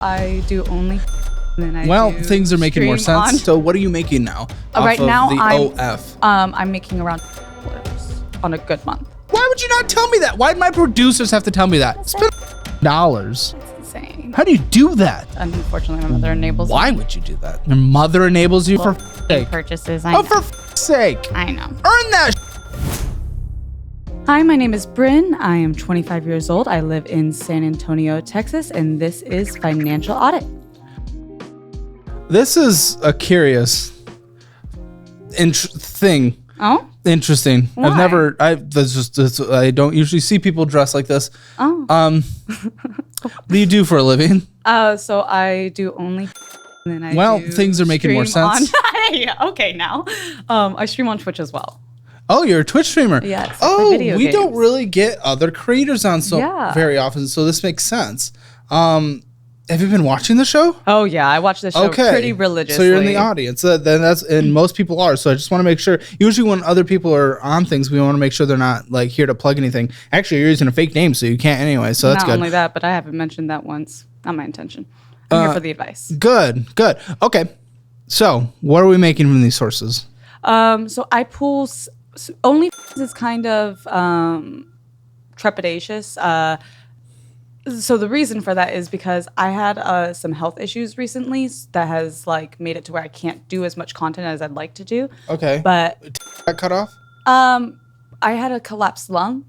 I do only. Things are making more sense. So what are you making now? Right now, OF. I'm making around on a good month. Why would you not tell me that? Why did my producers have to tell me that? Spend dollars. That's insane. How do you do that? Unfortunately, my mother enables Why me. would you do that? Your mother enables you for sake. Purchases. I know. For sake. I know. Earn that. Hi, my name is Bryn. I am 25 years old. I live in San Antonio, Texas, and this is Financial Audit. This is a curious thing. Oh? Interesting. Why? I don't usually see people dressed like this. Oh. What do you do for a living? So I do only. And then I do things are making more sense. Yeah, okay, now. I stream on Twitch as well. Oh, you're a Twitch streamer. Yes. Oh, we don't really get other creators on very often, so this makes sense. Have you been watching the show? Oh yeah, I watch this show pretty religiously. So you're in the audience. And most people are. So I just want to make sure. Usually when other people are on things, we want to make sure they're not like here to plug anything. Actually, you're using a fake name, so you can't anyway. So that's good. Not only that, but I haven't mentioned that once. Not my intention. I'm here for the advice. Good. Okay. So what are we making from these sources? So I pull. Only is kind of trepidatious. So the reason for that is because I had some health issues recently that has like made it to where I can't do as much content as I'd like to do. Okay. But got cut off? I had a collapsed lung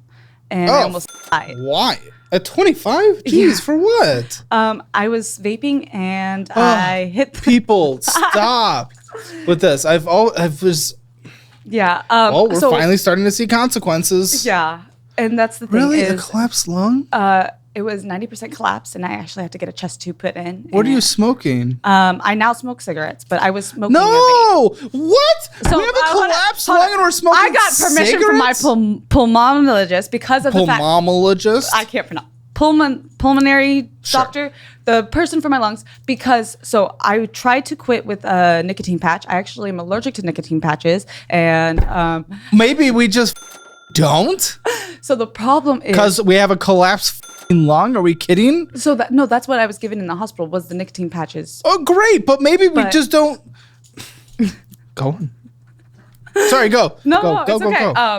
and I almost died. Why? At 25? Jeez, for what? I was vaping and I hit people. Stop with this. Yeah. We're finally starting to see consequences. Yeah. And that's the thing. Really? A collapsed lung? It was 90% collapsed, and I actually had to get a chest tube put in. What are you smoking? I now smoke cigarettes, but I was smoking No! What? So we have a collapsed lung and we're smoking I got permission from my pulmonologist because of the fact... Pulmonologist? I can't pronounce. Pulmonary doctor, the person for my lungs, because I tried to quit with a nicotine patch. I actually am allergic to nicotine patches, and maybe we just don't. So the problem is because we have a collapsed lung. Are we kidding? So that's what I was given in the hospital was the nicotine patches. Oh, great! But maybe we just don't. Go on. Sorry, go. Go.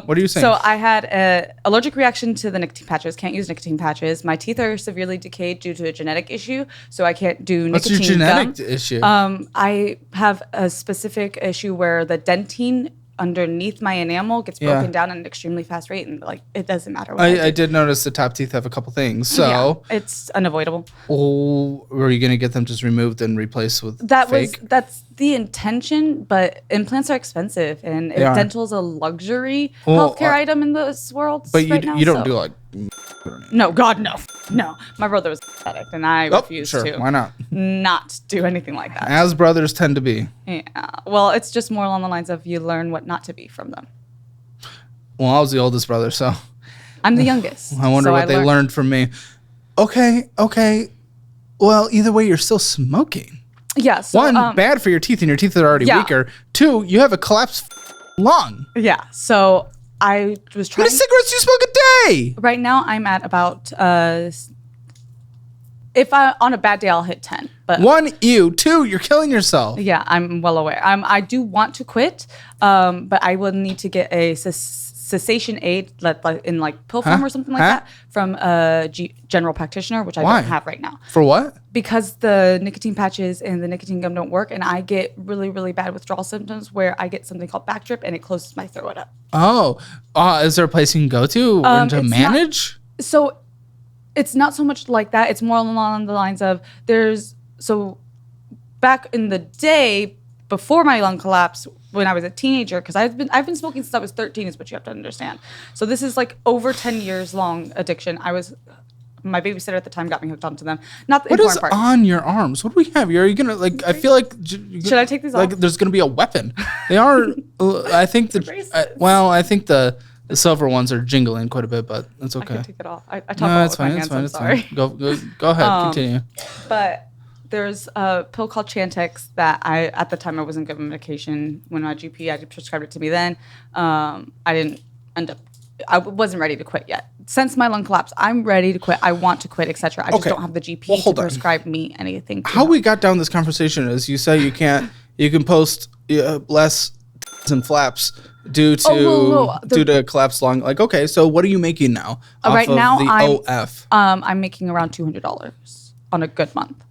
What are you saying? So I had an allergic reaction to the nicotine patches. Can't use nicotine patches. My teeth are severely decayed due to a genetic issue, so I can't do nicotine. What's your genetic issue? I have a specific issue where the dentine underneath my enamel gets broken down at an extremely fast rate, and like it doesn't matter. I did notice the top teeth have a couple things, so it's unavoidable. Oh, were you gonna get them just removed and replaced with fake? That's the intention, but implants are expensive, and dental's a luxury healthcare item in this world. But you don't do like. No, God, no. My brother was addict, and I refused to. Why not do anything like that? As brothers tend to be. Yeah. Well, it's just more along the lines of you learn what not to be from them. Well, I was the oldest brother, so. I'm the youngest. I wonder what they learned from me. Okay. Well, either way, you're still smoking. Yeah. So, one, bad for your teeth, and your teeth are already weaker. Two, you have a collapsed lung. Yeah. So I was trying. How many cigarettes do you smoke a day? Right now, I'm at about. If I on a bad day, I'll hit 10. But one, two, you're killing yourself. Yeah, I'm well aware. I do want to quit, but I will need to get a cessation aid, in like pill form or something like that, from a general practitioner, which I don't have right now. For what? Because the nicotine patches and the nicotine gum don't work, and I get really, really bad withdrawal symptoms where I get something called back drip, and it closes my throat up. Oh, is there a place you can go to manage? It's not so much like that. It's more along the lines of back in the day before my lung collapse, when I was a teenager, because I've been smoking since I was 13, is what you have to understand. So this is like over 10 years long addiction. My babysitter at the time got me hooked onto them. Not the important part. What is on your arms? What do we have? Are you gonna like? I feel like. Should I take these off? Like there's gonna be a weapon. They are. I think I think the silver ones are jingling quite a bit, but that's okay. I can take it off. I talk about with my hands. I'm sorry. Go ahead. Continue. But there's a pill called Chantix that at the time I wasn't given medication. When my GP prescribed it to me then, I didn't end up. I wasn't ready to quit yet. since my lung collapse, I'm ready to quit. I want to quit, etc. I just don't have the GP to prescribe me anything. How we got down this conversation is you say you can post less and flaps due to collapsed lung. Like, okay, so what are you making now? Right now, OF? I'm making around $200 on a good month.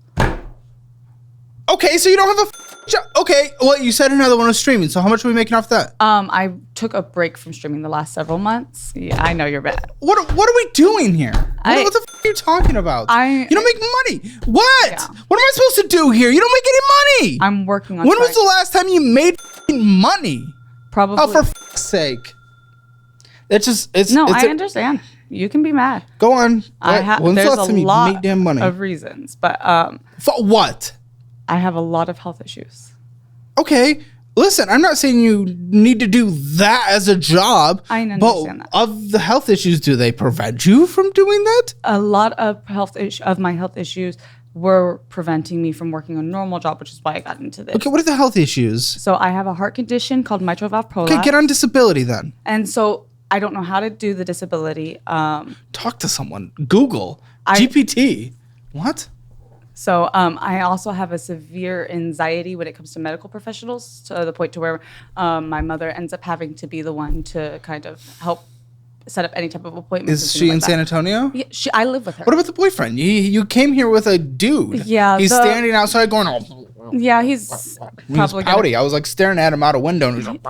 Okay, so you don't have a job. Okay, well, you said another one was streaming. So how much are we making off that? I took a break from streaming the last several months. Yeah, I know you're bad. What are we doing here? What the f are you talking about? You don't make money. What? Yeah. What am I supposed to do here? You don't make any money. I'm working on. When was the last time you made money? Probably. Oh, for f***'s sake. I understand. You can be mad. Go on. There's a lot of reasons, but for what? I have a lot of health issues. Okay. Listen, I'm not saying you need to do that as a job. I understand that. Of the health issues, do they prevent you from doing that? A lot of my health issues were preventing me from working a normal job, which is why I got into this. Okay, what are the health issues? So I have a heart condition called mitral valve prolapse. Okay, get on disability then. And so I don't know how to do the disability. Talk to someone. Google. GPT. What? So I also have a severe anxiety when it comes to medical professionals, to the point to where my mother ends up having to be the one to kind of help set up any type of appointments. Is she in San Antonio? Yeah, I live with her. What about the boyfriend? You came here with a dude. Yeah. He's standing outside going, oh. Yeah, he's probably pouty. I was like staring at him out a window. And he's like,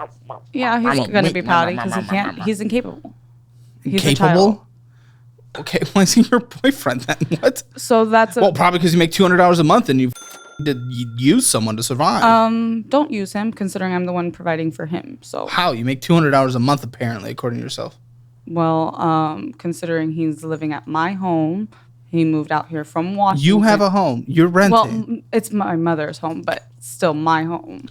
yeah, he's going to be pouty because he can't. He's incapable. He's incapable? Okay, why is he your boyfriend then? What? So that's probably because you make $200 a month and you use someone to survive. Don't use him, considering I'm the one providing for him. So how? You make $200 a month apparently, according to yourself. Well, considering he's living at my home, he moved out here from Washington. You have a home. You're renting. Well, it's my mother's home, but still my home.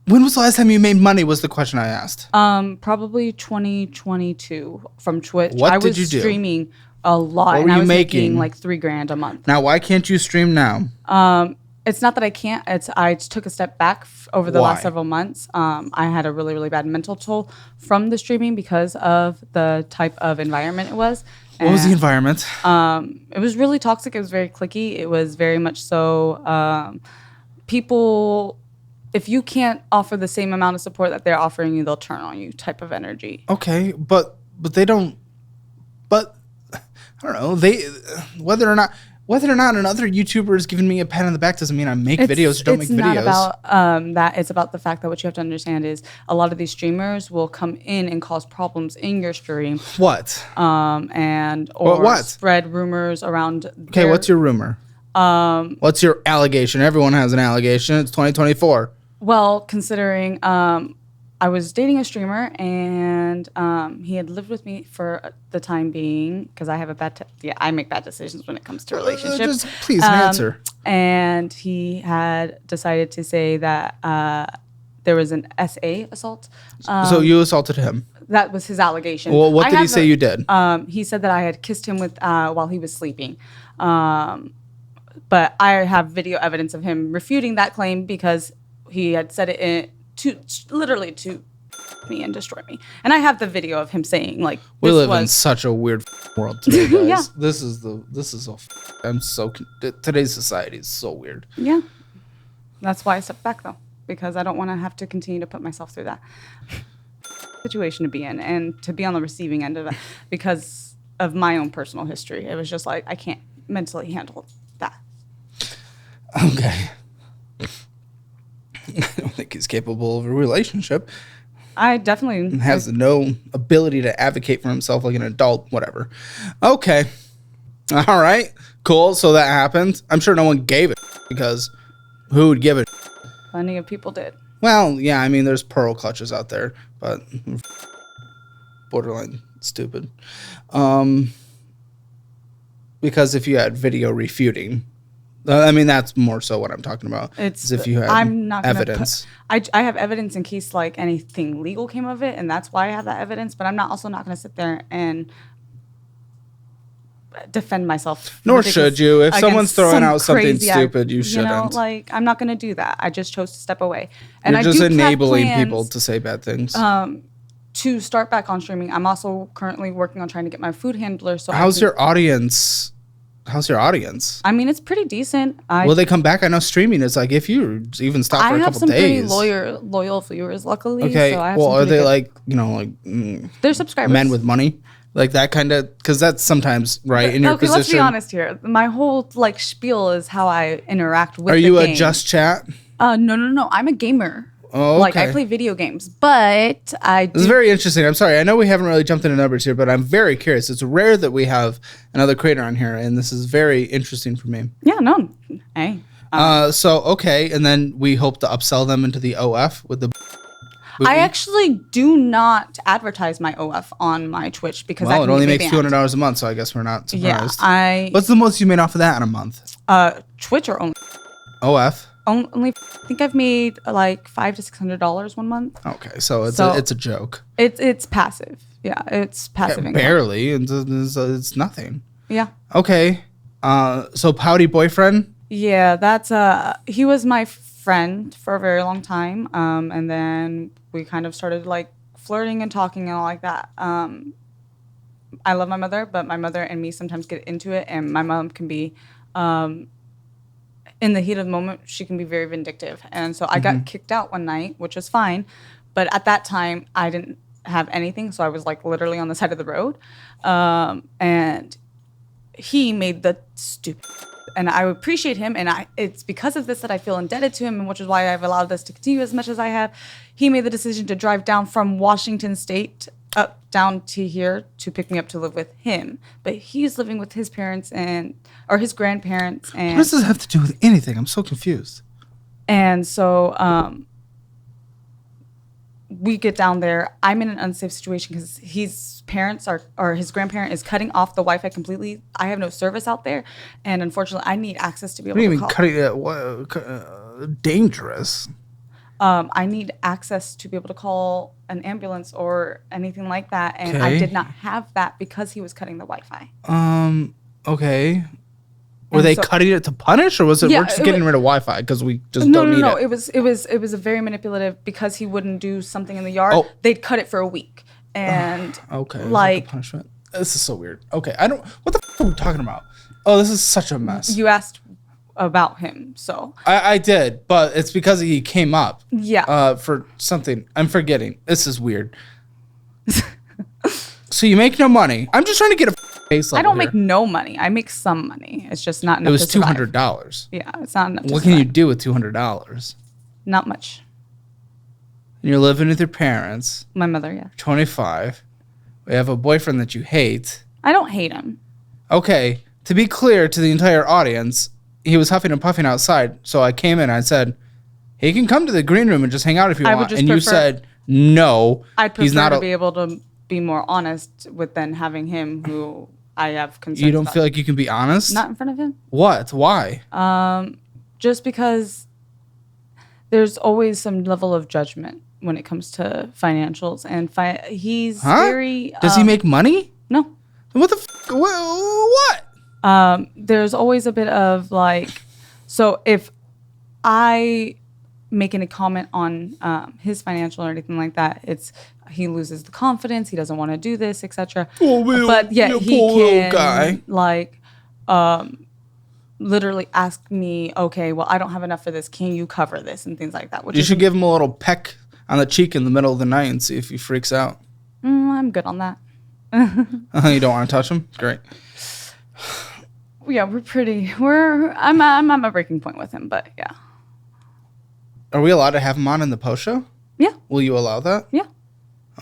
When was the last time you made money was the question I asked. Probably 2022 from Twitch. What did you do? I was streaming a lot, and I was making like $3,000 a month. Now, why can't you stream now? It's not that I can't. I took a step back over the last several months. I had a really, really bad mental toll from the streaming because of the type of environment it was. What was the environment? It was really toxic. It was very cliquey. It was very much so people... If you can't offer the same amount of support that they're offering you, they'll turn on you type of energy. Okay, but they don't. But I don't know. Whether or not another YouTuber is giving me a pat on the back doesn't mean I make videos or don't make videos. It's not about that. It's about the fact that what you have to understand is a lot of these streamers will come in and cause problems in your stream. What? Or spread rumors around. Okay, what's your rumor? What's your allegation? Everyone has an allegation. It's 2024. Well, considering I was dating a streamer and he had lived with me for the time being because I have I make bad decisions when it comes to relationships. Just please answer. And he had decided to say that there was an SA assault. So you assaulted him. That was his allegation. Well, what did he say you did? He said that I had kissed him while he was sleeping. But I have video evidence of him refuting that claim because he had said it to me and destroy me. And I have the video of him saying like, we live in such a weird world today, guys. Yeah. Today's society is so weird. Yeah. That's why I stepped back though, because I don't want to have to continue to put myself through that situation to be in and to be on the receiving end of it because of my own personal history. It was just like, I can't mentally handle that. Okay. I don't think he's capable of a relationship. I definitely has no ability to advocate for himself like an adult, whatever. Okay. All right. Cool. So that happened. I'm sure no one gave it because who would give it? Plenty of people did. Well, yeah, I mean, there's pearl clutches out there, but borderline stupid. Because if you had video refuting, I mean, that's more so what I'm talking about. It's if you have evidence. I have evidence in case like anything legal came of it, and that's why I have that evidence. But I'm not going to sit there and defend myself. Nor should you. If someone's throwing out something stupid, you shouldn't. Like I'm not going to do that. I just chose to step away. And You're just enabling people to say bad things. to start back on streaming, I'm also currently working on trying to get my food handler. So How's your audience? How's your audience? I mean, it's pretty decent. Will they come back? I know streaming is like if you even stop for a couple days. I have some pretty loyal viewers, luckily. Okay. So I have well, are they good, like they're subscribers? Men with money, like that kind of? Because that's sometimes right in your position. Let's be honest here. My whole like spiel is how I interact with. Are the you game. a just chat? No. I'm a gamer. Oh, okay. Like I play video games, but I do. This is very interesting. I'm sorry. I know we haven't really jumped into numbers here, but I'm very curious. It's rare that we have another creator on here, and this is very interesting for me. Yeah, no. Hey. So, okay, and then we hope to upsell them into the OF with the movie. I actually do not advertise my OF on my Twitch because it only makes $200 a month, so I guess we're not surprised. Yeah, What's the most you made off of that in a month? Twitch or only? OF? Only, I think I've made like $500 to $600 1 month. Okay, so it's a joke. It's passive. Yeah, it's passive income. Barely, it's nothing. Yeah. Okay, so pouty boyfriend? Yeah, that's he was my friend for a very long time, and then we kind of started like flirting and talking and all like that. I love my mother, but my mother and me sometimes get into it, and my mom can be. In the heat of the moment, she can be very vindictive. And so I got kicked out one night, which was fine. But at that time, I didn't have anything. So I was like literally on the side of the road. And he made the stupid. And I appreciate him. And it's because of this that I feel indebted to him, and which is why I've allowed this to continue as much as I have. He made the decision to drive down from Washington State up down to here to pick me up to live with him, but he's living with his parents or his grandparents. And what does this have to do with anything? I'm so confused. And so we get down there. I'm in an unsafe situation because his parents or his grandparent is cutting off the Wi-Fi completely. I have no service out there, and unfortunately, I need access to be able to call. What do you mean cutting? Dangerous. I need access to be able to call an ambulance or anything like that, and I did not have that because he was cutting the Wi-Fi. Okay. Were they cutting it to punish, or was it we're just getting rid of Wi-Fi because we just don't need it? No. It was a very manipulative because he wouldn't do something in the yard. Oh. They'd cut it for a week, and like punishment. This is so weird. Okay, I don't. What the f- are we talking about? Oh, this is such a mess. You asked about him, so I did, but it's because he came up. Yeah. For something I'm forgetting. This is weird. So you make no money. I'm just trying to get a base level. I don't make no money. I make some money. It's just not enough. It was $200. Yeah, it's not enough. What can you do with $200? Not much. And you're living with your parents. My mother, yeah. 25. We have a boyfriend that you hate. I don't hate him. Okay, to be clear to the entire audience, he was huffing and puffing outside. So I came in and I said, he can come to the green room and just hang out if you want. And you said, no. I'd prefer to be able to be more honest with than having him who I have concerns about. You don't feel like you can be honest? Not in front of him. What? Why? Just because there's always some level of judgment when it comes to financials. And he's very... Does he make money? No. What the what? There's always a bit of like, so if I make any comment on his financial or anything like that, he loses the confidence. He doesn't want to do this, etc. But yeah, he can like literally ask me, okay, well, I don't have enough for this. Can you cover this and things like that? You should give him a little peck on the cheek in the middle of the night and see if he freaks out. I'm good on that. You don't want to touch him? Great. Yeah, I'm at my breaking point with him, but yeah. Are we allowed to have him on in the post show? Yeah. Will you allow that? Yeah.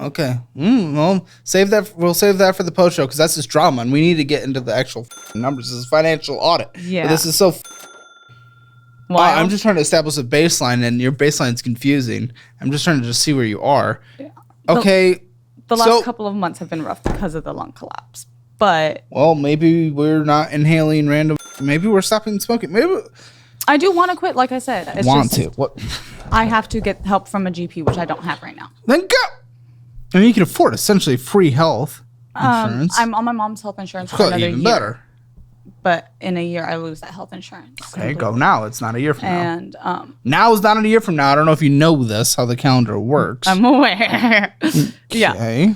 Okay. Well, save that. We'll save that for the post show because that's just drama, and we need to get into the actual numbers. This is financial audit. Yeah. But this is so. I'm just trying to establish a baseline, and your baseline is confusing. I'm just trying to just see where you are. Yeah. Okay. The last couple of months have been rough because of the lung collapse, but maybe we're not inhaling random. Maybe we're stopping smoking. Maybe. I do want to quit, like I said. What? I have to get help from a GP, which I don't have right now. Then go. I mean, you can afford essentially free health insurance. I'm on my mom's health insurance for another year. Even better. but in a year I lose that health insurance. Okay, go now. It's not a year from now. And Now is not a year from now. I don't know if you know this, how the calendar works. I'm aware. Yeah. Okay.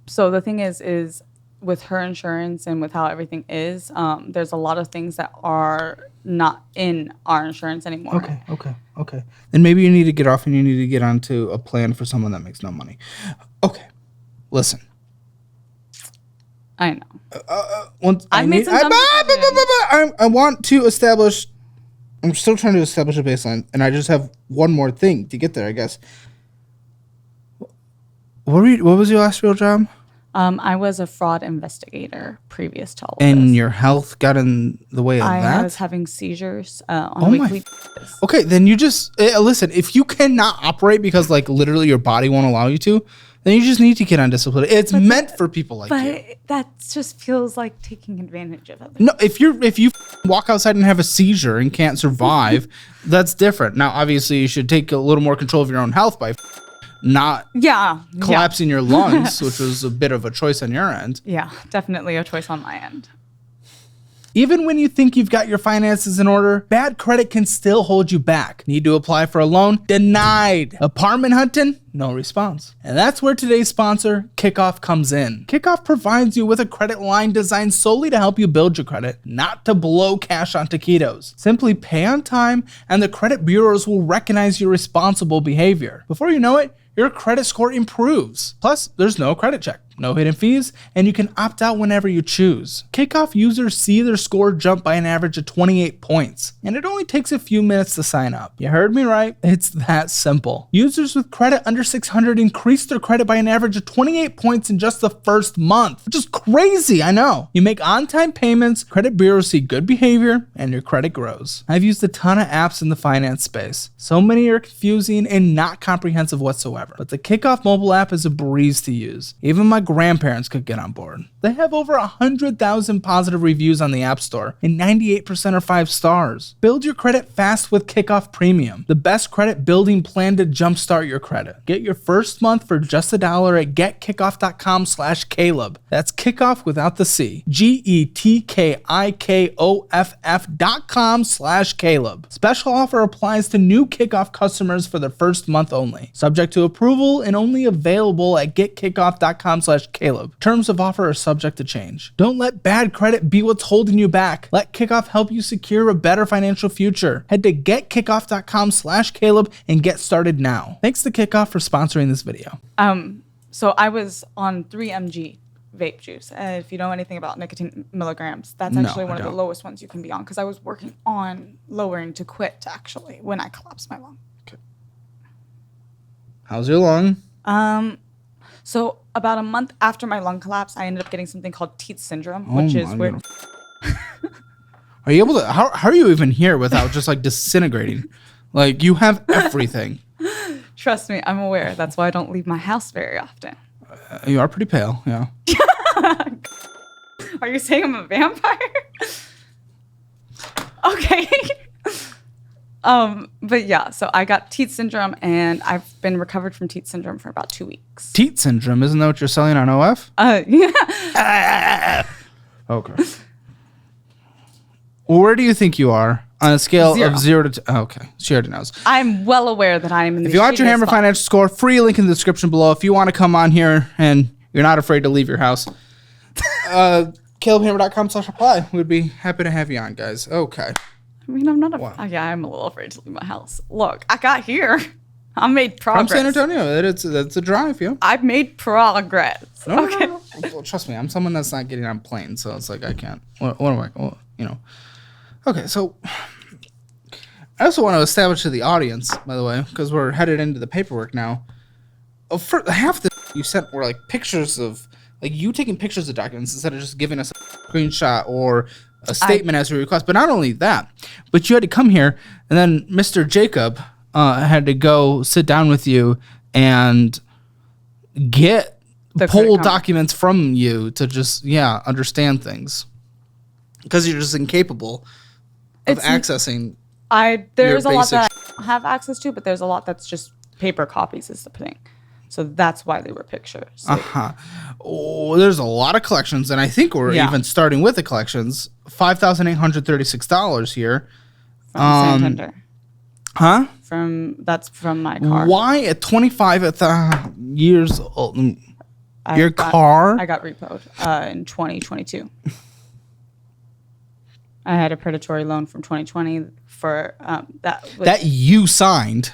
So the thing is with her insurance and with how everything is, there's a lot of things that are not in our insurance anymore. Okay. Then maybe you need to get off and you need to get onto a plan for someone that makes no money. Okay. Listen. I know. I want to establish. I'm still trying to establish a baseline, and I just have one more thing to get there, I guess. What was your last real job? I was a fraud investigator previous to all of And this. your health got in the way of that? I was having seizures on a weekly basis. Okay, then you just listen. If you cannot operate like literally your body won't allow you to, then you just need to get on discipline. It's meant for people like you. But that just feels like taking advantage of others. No, if you walk outside and have a seizure and can't survive, that's different. Now, obviously, you should take a little more control of your own health by not collapsing your lungs, which was a bit of a choice on your end. Yeah, definitely a choice on my end. Even when you think you've got your finances in order, bad credit can still hold you back. Need to apply for a loan? Denied. Apartment hunting? No response. And that's where today's sponsor, Kickoff, comes in. Kickoff provides you with a credit line designed solely to help you build your credit, not to blow cash on taquitos. Simply pay on time, and the credit bureaus will recognize your responsible behavior. Before you know it, your credit score improves. Plus, there's no credit check, no hidden fees, and you can opt out whenever you choose. Kickoff users see their score jump by an average of 28 points, and it only takes a few minutes to sign up. You heard me right? It's that simple. Users with credit under 600 increased their credit by an average of 28 points in just the first month, which is crazy, I know. You make on-time payments, credit bureaus see good behavior, and your credit grows. I've used a ton of apps in the finance space. So many are confusing and not comprehensive whatsoever. But the Kickoff mobile app is a breeze to use. Even my grandparents could get on board. They have over 100,000 positive reviews on the App Store, and 98% are 5 stars. Build your credit fast with Kickoff Premium, the best credit building plan to jumpstart your credit. Get your first month for just $1 at getkickoff.com/Caleb. That's Kickoff without the C. GETKIKOFF.com/Caleb. Special offer applies to new Kickoff customers for the first month only. Subject to approval and only available at getkickoff.com/Caleb. Terms of offer are subject to change. Don't let bad credit be what's holding you back. Let Kickoff help you secure a better financial future. Head to getkickoff.com/Caleb and get started now. Thanks to Kickoff for sponsoring this video. So I was on 3mg vape juice. If you know anything about nicotine milligrams, that's actually one of the lowest ones you can be on, because I was working on lowering to quit actually when I collapsed my lung. Okay. How's your lung? So about a month after my lung collapse, I ended up getting something called teeth syndrome, which is where... Are you able to... How are you even here without just like disintegrating? Like, you have everything. Trust me, I'm aware. That's why I don't leave my house very often. You are pretty pale, yeah. Are you saying I'm a vampire? Okay. But yeah, so I got teeth syndrome, and I've been recovered from teeth syndrome for about 2 weeks. Teeth syndrome, isn't that what you're selling on OF? Yeah. Okay. Where do you think you are on a scale 0. of 0 to... okay, she already knows. I'm well aware that I'm in the... If you want your Hammer Financial Score, free link in the description below. If you want to come on here and you're not afraid to leave your house, CalebHammer.com/apply. We'd be happy to have you on, guys. Okay. I mean, I'm not a... Yeah, I'm a little afraid to leave my house. Look, I got here. I made progress. From San Antonio. That's a drive, yo. I've made progress. No. Well, trust me, I'm someone that's not getting on planes, so it's like I can't. What am I? Well, you know. Okay, so I also want to establish to the audience, by the way, because we're headed into the paperwork now. For half the you sent were like pictures of like you taking pictures of documents instead of just giving us a screenshot or a statement as a request. But not only that, but you had to come here, and then Mr. Jacob had to go sit down with you and get pull documents from you to just understand things, because you're just incapable of accessing. There's a lot that I have access to, but there's a lot that's just paper copies is the thing. So that's why they were pictures. Like, Oh, there's a lot of collections, and I think we're even starting with the collections. $5,836 here. from Santander. Huh? That's from my car. Why at 25 years old? Your car? I got repoed in 2022. I had a predatory loan from 2020 for that you signed.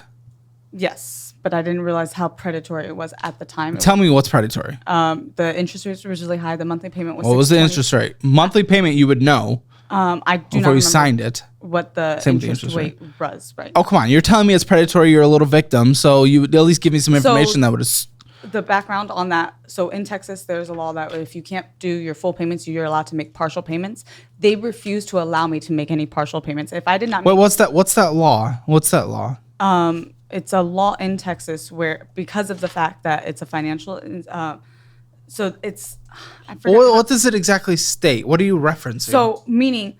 Yes, but I didn't realize how predatory it was at the time. Tell me what's predatory. The interest rates were really high. The monthly payment was. What was the interest rate? Monthly payment you would know. I do not before remember you signed it. What the interest rate was, right? Oh, come on. You're telling me it's predatory. You're a little victim. So you would at least give me some information that would have. The background on that. So in Texas, there's a law that if you can't do your full payments, you're allowed to make partial payments. They refused to allow me to make any partial payments. If I did not. Wait, what's that law? What's that law? It's a law in Texas where, because of the fact that it's a financial, so it's. I forget What does it exactly state? What are you referencing? So meaning,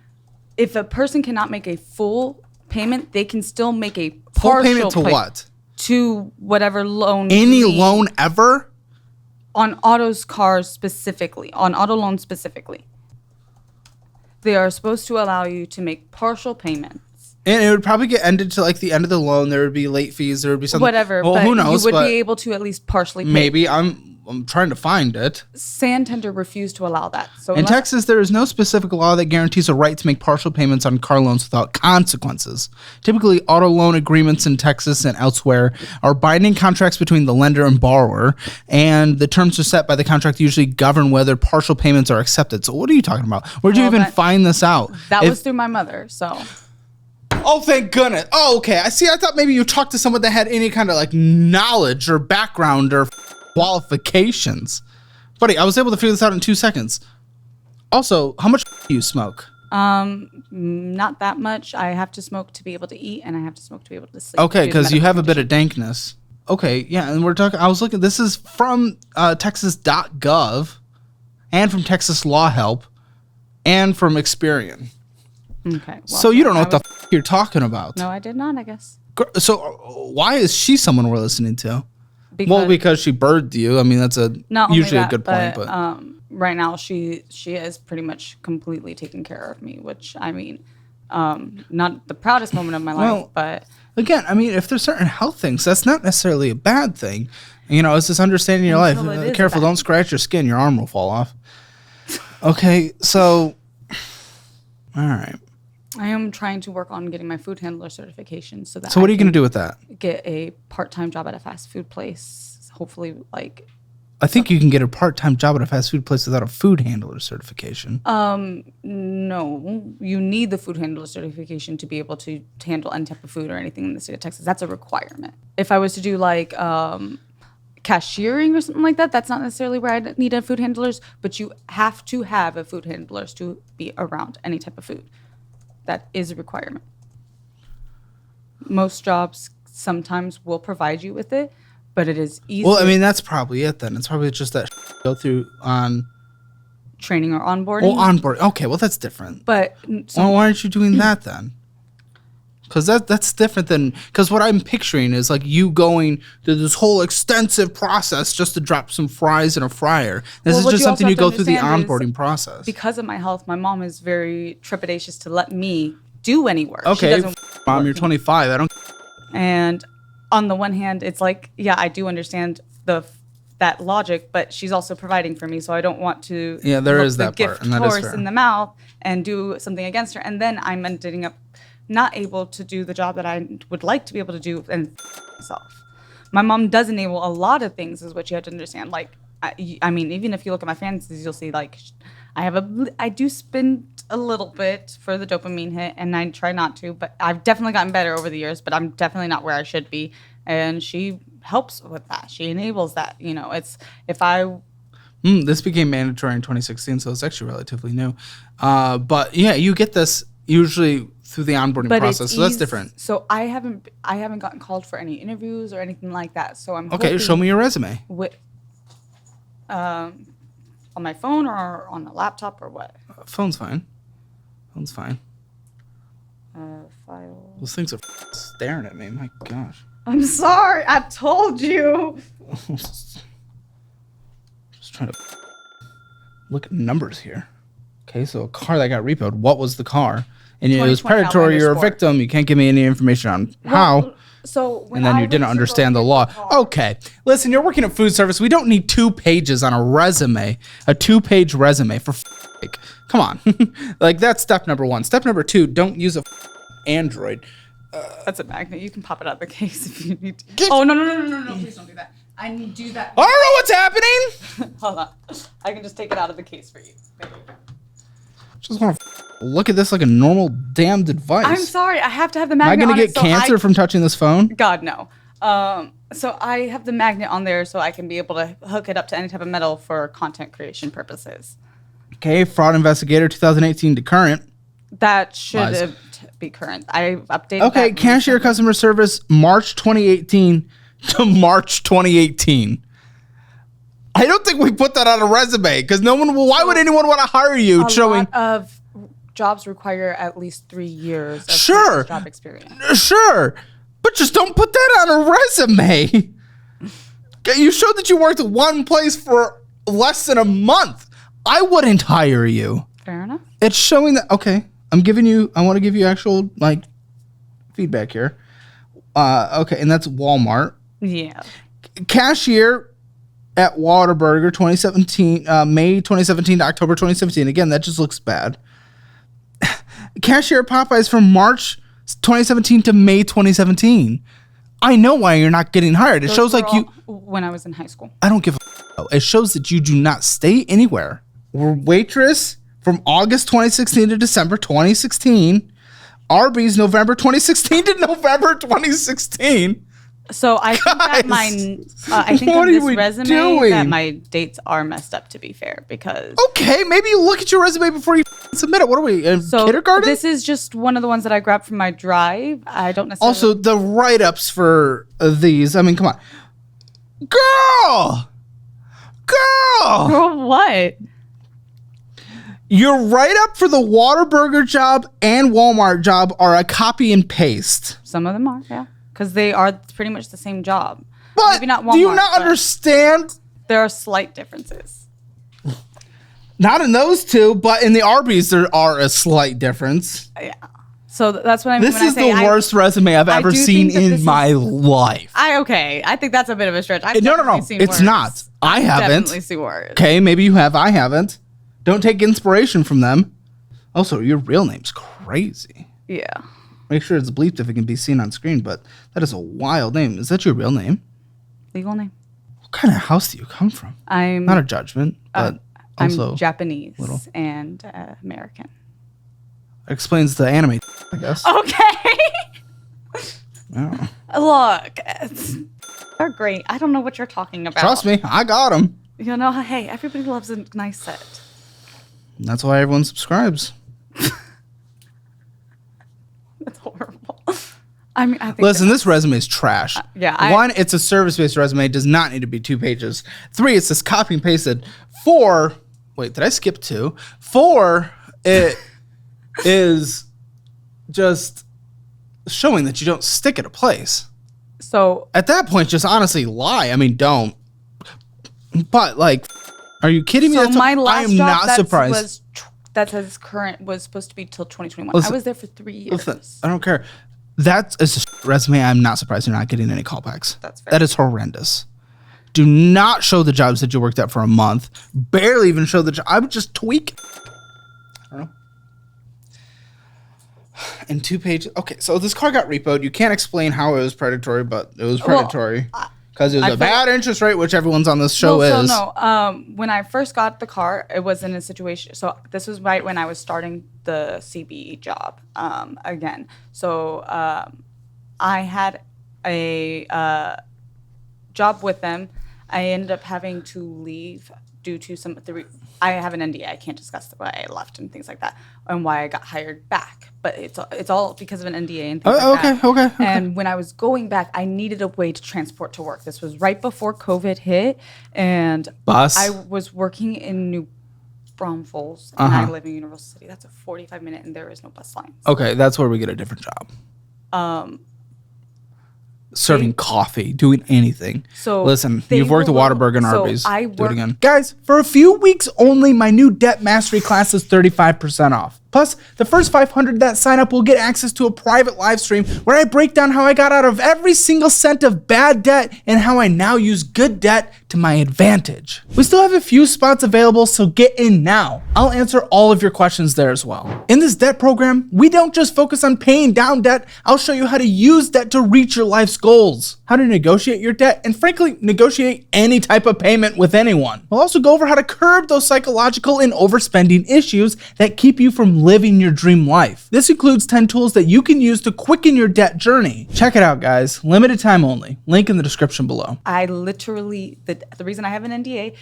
if a person cannot make a full payment, they can still make a partial full payment to what? To whatever loan. Any loan ever? On autos, cars specifically, on auto loans specifically. They are supposed to allow you to make partial payments. And it would probably get ended to like the end of the loan. There would be late fees. There would be something. Whatever. Well, but who knows? You would be able to at least partially pay. Maybe. I'm trying to find it. Santander refused to allow that. So in Texas, there is no specific law that guarantees a right to make partial payments on car loans without consequences. Typically, auto loan agreements in Texas and elsewhere are binding contracts between the lender and borrower, and the terms are set by the contract usually govern whether partial payments are accepted. So what are you talking about? Where'd you even find this out? That was through my mother, so... Oh, thank goodness. Oh, okay. I thought maybe you talked to someone that had any kind of like knowledge or background or qualifications. Buddy, I was able to figure this out in 2 seconds. Also, how much do you smoke? Not that much. I have to smoke to be able to eat, and I have to smoke to be able to sleep. Okay, because you have a bit of dankness. Okay, yeah, and we're talking. I was looking. This is from Texas.gov, and from Texas Law Help, and from Experian. Okay. Well, so you don't know what the you're talking about. No, I did not. I guess. So why is she someone we're listening to? Because she birthed you. I mean, that's usually a good point. But right now, she is pretty much completely taking care of me, which I mean, not the proudest moment of my life, but again, I mean, if there's certain health things, that's not necessarily a bad thing. You know, it's just understanding your life. Careful, don't scratch your skin; your arm will fall off. Okay, so all right. I am trying to work on getting my food handler certification so that. So what are you going to do with that? Get a part-time job at a fast food place. Hopefully, like. I think you can get a part-time job at a fast food place without a food handler certification. No, you need the food handler certification to be able to handle any type of food or anything in the state of Texas. That's a requirement. If I was to do like cashiering or something like that, that's not necessarily where I need a food handlers, but you have to have a food handlers to be around any type of food. That is a requirement. Most jobs sometimes will provide you with it, but it is easy. Well, I mean, that's probably it then. It's probably just that go through on training or onboarding. Oh, onboarding. Okay, well, that's different. But why aren't you doing that then? Because that's different than, because what I'm picturing is like you going through this whole extensive process just to drop some fries in a fryer. This is just something you go through the onboarding process. Because of my health, my mom is very trepidatious to let me do any work. Okay, Mom, you're 25. I don't. And on the one hand, it's like, yeah, I do understand that logic, but she's also providing for me, so I don't want to. Yeah, there is that part, and that is fair. In the mouth and do something against her, and then I'm ending up not able to do the job that I would like to be able to do and myself. My mom does enable a lot of things, is what you have to understand. Like, I mean, even if you look at my finances, you'll see like I do spend a little bit for the dopamine hit, and I try not to, but I've definitely gotten better over the years, but I'm definitely not where I should be. And she helps with that. She enables that. You know, it's if I. This became mandatory in 2016, so it's actually relatively new. But yeah, you get this usually through the onboarding process, so that's different. So I haven't gotten called for any interviews or anything like that. So I'm okay. Show me your resume. With, on my phone or on a laptop or what? Phone's fine. Phone's fine. File. Those things are staring at me. My gosh. I'm sorry. I told you. Just trying to look at numbers here. Okay, so a car that got repoed. What was the car? And it was 2020 predatory. You're a Outlander victim. You can't give me any information on how. So when And then I you didn't went to understand go the get law. car- Okay. Listen, you're working at food service. We don't need 2 pages on a resume, a 2-page resume for sake. Come on. Like, that's step number 1. Step number 2, don't use a Android. That's a magnet. You can pop it out of the case if you need to. Oh, no. Please don't do that. I need to do that. I don't know what's happening. Hold on. I can just take it out of the case for you. Just want to look at this like a normal damn device. I'm sorry. I have to have the Am I magnet going on to it, get so cancer from touching this phone? God, no. So I have the magnet on there so I can be able to hook it up to any type of metal for content creation purposes. Okay, fraud investigator 2018 to current. That should be current. I updated Okay, that cashier recently. customer service March 2018 to March 2018. I don't think we put that on a resume because no one will. Why would anyone want to hire you? A Showing lot of jobs require at least 3 years of Sure. previous job experience. Sure, but just don't put that on a resume. Okay, you showed that you worked at one place for less than a month. I wouldn't hire you. Fair enough. It's showing that. Okay, I want to give you actual like feedback here. Okay, and that's Walmart. Yeah. Cashier at Whataburger 2017, May 2017 to October 2017. Again, that just looks bad. Cashier at Popeyes from March 2017 to May 2017. I know why you're not getting hired. It Those shows were like you. all when I was in high school. I don't give a. It shows that you do not stay anywhere. Waitress from August 2016 to December 2016. Arby's November 2016 to November 2016. So I think that I think what on are this we resume doing? that my dates are messed up, to be fair, because Okay, maybe you look at your resume before you submit it. What are we, in so kindergarten? this is just one of the ones that I grabbed from my drive. I don't necessarily. Also, the write-ups for these. I mean, come on. Girl! Girl, what? Your write-up for the Whataburger job and Walmart job are a copy and paste. Some of them are, yeah, because they are pretty much the same job. But Maybe not Walmart, do you not but understand? there are slight differences. Not in those two, but in the Arby's, there are a slight difference. Yeah. So that's what I mean. This when is I say the worst resume I've ever do seen think that this in is- my life. I think that's a bit of a stretch. I've No, definitely seen it's worse. not. I haven't. Definitely see worse. Okay, maybe you have. I haven't. Don't take inspiration from them. Also, your real name's crazy. Yeah. Make sure it's bleeped if it can be seen on screen, but that is a wild name. Is that your real name? Legal name. What kind of house do you come from? I'm Not a judgment, but also I'm Japanese and American. explains the anime, I guess. Okay. Yeah. Look, they're great. I don't know what you're talking about. Trust me, I got them. You know, hey, everybody loves a nice set. That's why everyone subscribes. That's horrible. I mean, I think. Listen, this resume is trash. yeah, One, it's a service-based resume. It does not need to be 2 pages. 3, it's just copy and pasted. 4, wait, did I skip 2? 4, it is just showing that you don't stick at a place. So At that point, just honestly lie. I mean, don't. But like, are you kidding me? So That's my I last am job not surprised. that says current was supposed to be till 2021. Listen, I was there for 3 years. Listen, I don't care. That is a resume. I'm not surprised you're not getting any callbacks. That's fair. That is horrendous. Do not show the jobs that you worked at for a month. Barely even show the job. I would just tweak. I don't know. In 2 pages. Okay, so this car got repoed. You can't explain how it was predatory, but it was predatory. Because it was a bad interest rate, which everyone's on this show is. When I first got the car, it was in a situation. So this was right when I was starting the CBE job again. So I had a job with them. I ended up having to leave due to I have an NDA. I can't discuss why I left and things like that, and why I got hired back. But it's all because of an NDA and things like that. Okay. And when I was going back, I needed a way to transport to work. This was right before COVID hit, and Bus. I was working in New Braunfels, and I live in Universal City. That's a 45-minute, and there is no bus line. Okay, that's where we get a different job. serving coffee, doing anything. So listen, you've worked at Whataburger and Arby's. I Do it again. Guys, for a few weeks only, my new debt mastery class is 35% off. Plus, the first 500 that sign up will get access to a private live stream where I break down how I got out of every single cent of bad debt and how I now use good debt to my advantage. We still have a few spots available, so get in now. I'll answer all of your questions there as well. In this debt program, we don't just focus on paying down debt. I'll show you how to use debt to reach your life's goals, how to negotiate your debt, and frankly, negotiate any type of payment with anyone. We'll also go over how to curb those psychological and overspending issues that keep you from living your dream life. This includes 10 tools that you can use to quicken your debt journey. Check it out, guys. Limited time only. Link in the description below. I literally, the reason I have an NDA,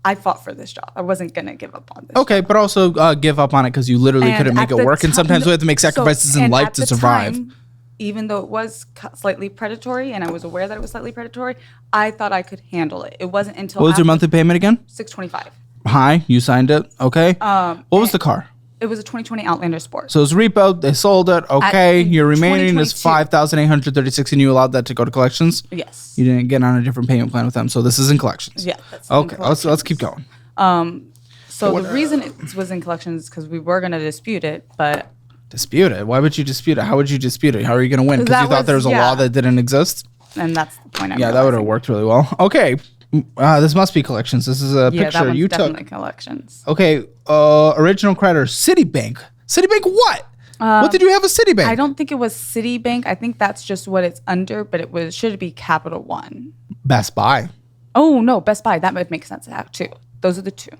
I fought for this job. I wasn't going to give up on this Okay, job. but also give up on it because you literally couldn't make it work. And sometimes we have to make sacrifices in life to survive. Even though it was slightly predatory and I was aware that it was slightly predatory, I thought I could handle it. It wasn't until What was your monthly payment again? $625. Hi, you signed it. Okay. What was the car? It was a 2020 Outlander Sport. So it was repo. They sold it. Okay. Your remaining is 2022. $5,836, and you allowed that to go to collections. Yes. You didn't get on a different payment plan with them, so this is in collections. Yeah. That's Okay. Let's keep going. So the reason it was in collections is because we were going to dispute it, but Dispute it. Why would you dispute it? How would you dispute it? How are you going to win? Because you thought there was a law that didn't exist. And that's the point. Yeah, that would have worked really well. Okay. This must be collections. This is a picture that one's you definitely took. collections. Okay. Original creditor, Citibank. Citibank what? What did you have a Citibank? I don't think it was Citibank. I think that's just what it's under, but it should be Capital One. Best Buy. Oh no, Best Buy. That would make sense too. Those are the two.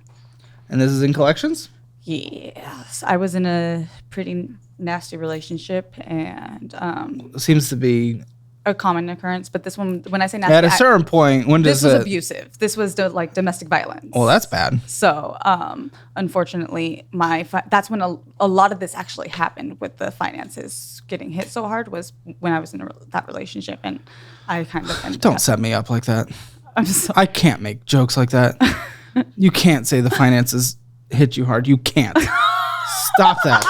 And this is in collections? Yes, I was in a pretty nasty relationship, and Seems to be a common occurrence. But this one, when I say nasty, at a certain point. When does this was it? abusive. This was like domestic violence. Well, that's bad. So, unfortunately, that's when a lot of this actually happened with the finances getting hit so hard was when I was in that relationship, and I kind of ended Don't up, set me up like that. I'm sorry. I can't make jokes like that. You can't say the finances hit you hard. You can't. Stop that.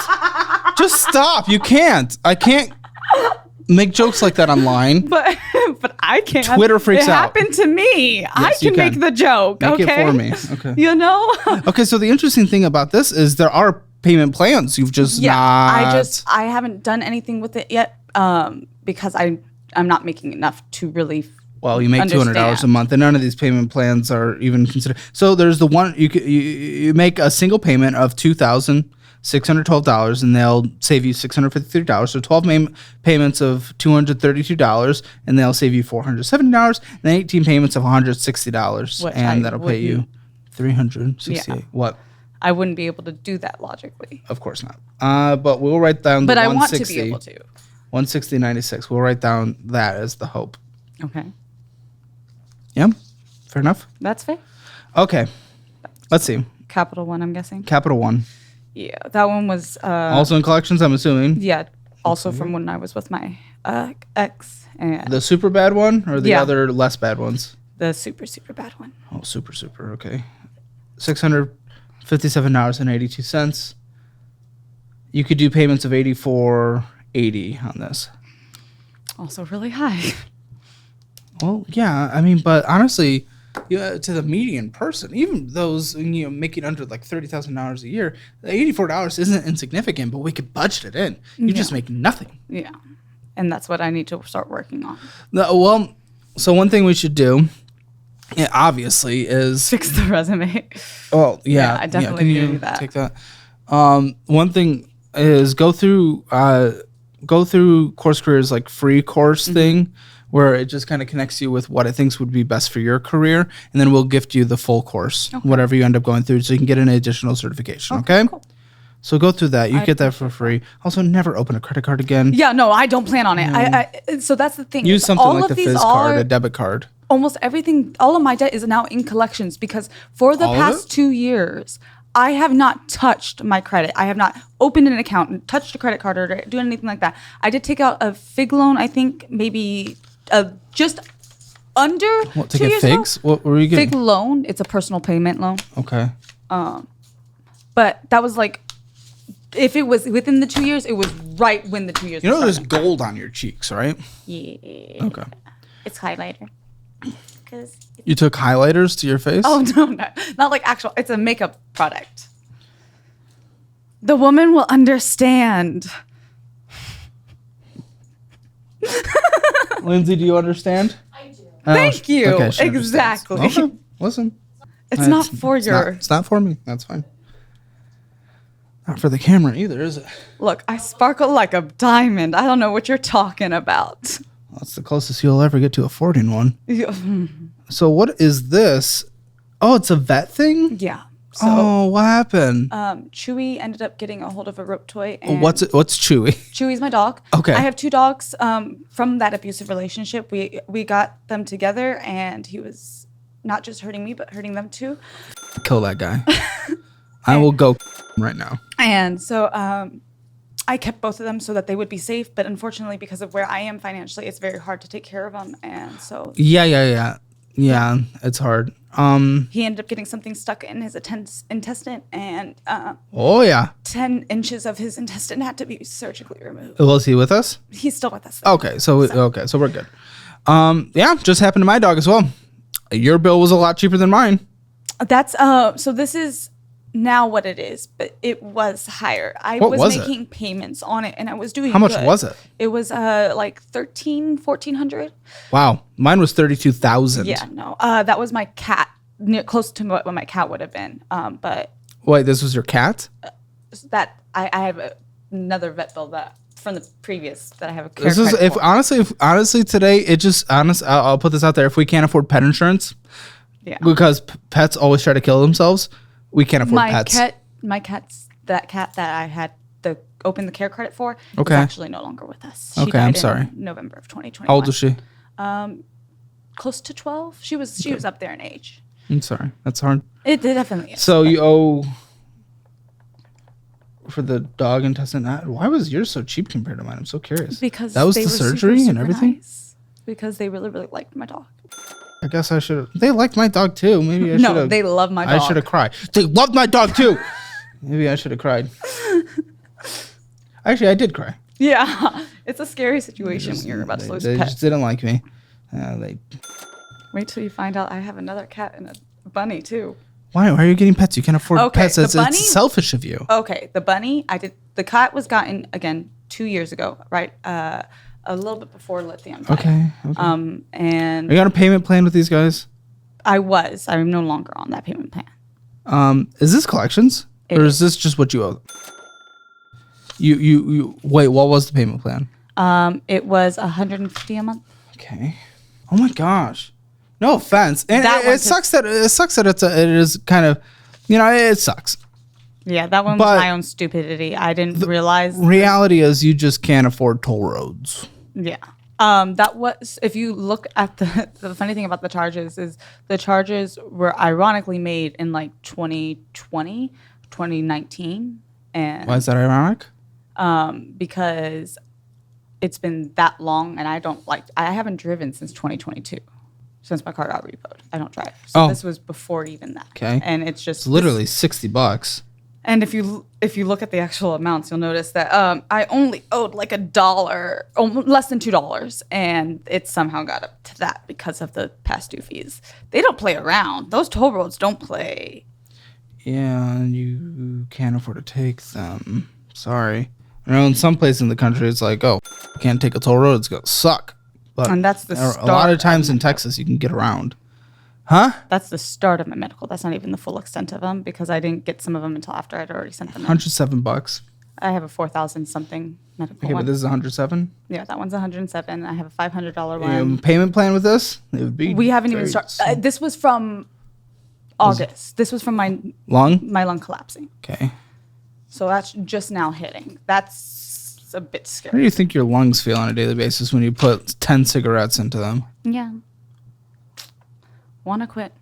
Just stop. You can't. I can't make jokes like that online. But I can't. Twitter freaks out. It happened to me. Yes, I can make the joke. Make okay? it for me. Okay. You know? Okay, so the interesting thing about this is there are payment plans. You've just not. I haven't done anything with it yet because I'm not making enough to really. Well, you make $200 a month, and none of these payment plans are even considered. So there's the one you make a single payment of $2,612, and they'll save you $653. So 12 payments of $232, and they'll save you $470. And then 18 payments of $160, and that'll pay you $368. Yeah. What? I wouldn't be able to do that logically. Of course not. But we'll write down. But the I 160, want to be able to. 160.96. We'll write down that as the hope. Okay. Yeah, fair enough. That's fair. Okay, let's see. Capital One, I'm guessing. Capital One. Yeah, that one was also in collections, I'm assuming. Yeah, also from when I was with my ex. And the super bad one or the other less bad ones? The super bad one. Oh, super. Okay, $657.82. You could do payments of $84.80 on this. Also really high. Well, yeah, I mean, but honestly, to the median person, even those making under like $30,000 a year, $84 isn't insignificant. But we could budget it in. You just make nothing. Yeah, and that's what I need to start working on. Well, so one thing we should do, obviously, is fix the resume. Oh yeah, I definitely can do that. Take that. One thing is go through Course Career's like free course thing, where it just kind of connects you with what it thinks would be best for your career, and then we'll gift you the full course, whatever you end up going through, so you can get an additional certification. Okay. Cool. So go through that. You get that for free. Also, never open a credit card again. Yeah, no, I don't plan on it. So that's the thing. Use something like the Fizz card, a debit card. Almost everything, all of my debt is now in collections because for the past 2 years, I have not touched my credit. I have not opened an account and touched a credit card or doing anything like that. I did take out a FIG loan, I think maybe just under 2 years ago. What were you getting? FIG loan. It's a personal payment loan. Okay. But that was like if it was within the 2 years, it was right when the 2 years. You know, there's started. gold on your cheeks, right? Yeah. Okay. It's highlighter. Because. You took highlighters to your face? Oh no, not like actual. It's a makeup product. The woman will understand. Lindsay, do you understand? I do. Thank you. Okay, she understands. Exactly. Okay, listen. It's not for your. It's not for me. That's fine. Not for the camera either, is it? Look, I sparkle like a diamond. I don't know what you're talking about. That's the closest you'll ever get to affording one. Yeah. So what is this? Oh, it's a vet thing? Yeah. So, Oh, what happened? Chewy ended up getting a hold of a rope toy. And What's Chewy? Chewy's my dog. Okay. I have two dogs from that abusive relationship. We got them together, and he was not just hurting me, but hurting them too. Kill that guy. I will go right now. And so I kept both of them so that they would be safe. But unfortunately, because of where I am financially, it's very hard to take care of them. And so Yeah, it's hard. he ended up getting something stuck in his intestine, and Oh yeah. 10 inches of his intestine had to be surgically removed. Was he with us? He's still with us, though. Okay, so we're good. Yeah, just happened to my dog as well. Your bill was a lot cheaper than mine. That's so this is now what it is, but it was higher. I What was was it? making payments on it, and I was doing How much good. was it? It was like $1,400. Wow, mine was 32,000. Yeah, no, that was my cat, close to what my cat would have been. But Wait, this was your cat? that I have another vet bill that from the previous that I have a care This is credit if for. honestly today it just I'll put this out there. If we can't afford pet insurance, Yeah. because pets always try to kill themselves, we can't afford pets. That cat that I had opened the care credit for Okay. is actually no longer with us. She Okay, I'm died in sorry. November of 2021. How old is she? Close to 12. She was up there in age. I'm sorry. That's hard. It definitely is. So you owe for the dog intestine. Why was yours so cheap compared to mine? I'm so curious. Because that was they the were super, surgery and super everything. nice. Because they really, really liked my dog. I guess I should have. They liked my dog too. Maybe I should have. No, they love my I dog. should have cried. They loved my dog too. Maybe I should have cried. Actually, I did cry. Yeah, it's a scary situation when you're about to lose They pets. just didn't like me. They. Wait till you find out I have another cat and a bunny too. Why are you getting pets? You can't afford Okay, pets. the It's bunny- selfish of you. Okay, the bunny, the cat was gotten again 2 years ago, right? A little bit before lithium. died. Okay. And Are you on a payment plan with these guys? I'm no longer on that payment plan. Is this collections It or is this just what you owe? You wait. What was the payment plan? It was $150 a month. Okay. Oh my gosh. No offense. And That one it sucks that it is kind of, it sucks. Yeah, that one But- was my own stupidity. I didn't realize. Reality is you just can't afford toll roads. Yeah. That was, if you look at the funny thing about the charges is the charges were ironically made in like 2020, 2019. And Why is that ironic? because it's been that long and I haven't driven since 2022, since my car got repoed. I don't drive. So this was before even that. Okay. And it's just It's literally $60. And if you look at the actual amounts, you'll notice that I only owed like $1, less than $2, and it somehow got up to that because of the past due fees. They don't play around. Those toll roads don't play. Yeah, and you can't afford to take them. Sorry. In some places in the country, it's like, oh, you can't take a toll road. It's gonna suck. But And that's the a start. lot of times in Texas, you can get around. Huh? That's the start of my medical. That's not even the full extent of them because I didn't get some of them until after I'd already sent them in. $107. I have a 4,000 something medical Okay, one. but this is 107. Yeah, that one's 107. I have a $500 one. Payment plan with this? It would be. We haven't even very started. This was from August. This was from my long. lung collapsing. Okay. So that's just now hitting. That's a bit How do scary. you think your lungs feel on a daily basis when you put 10 cigarettes into them? Yeah. Want to quit.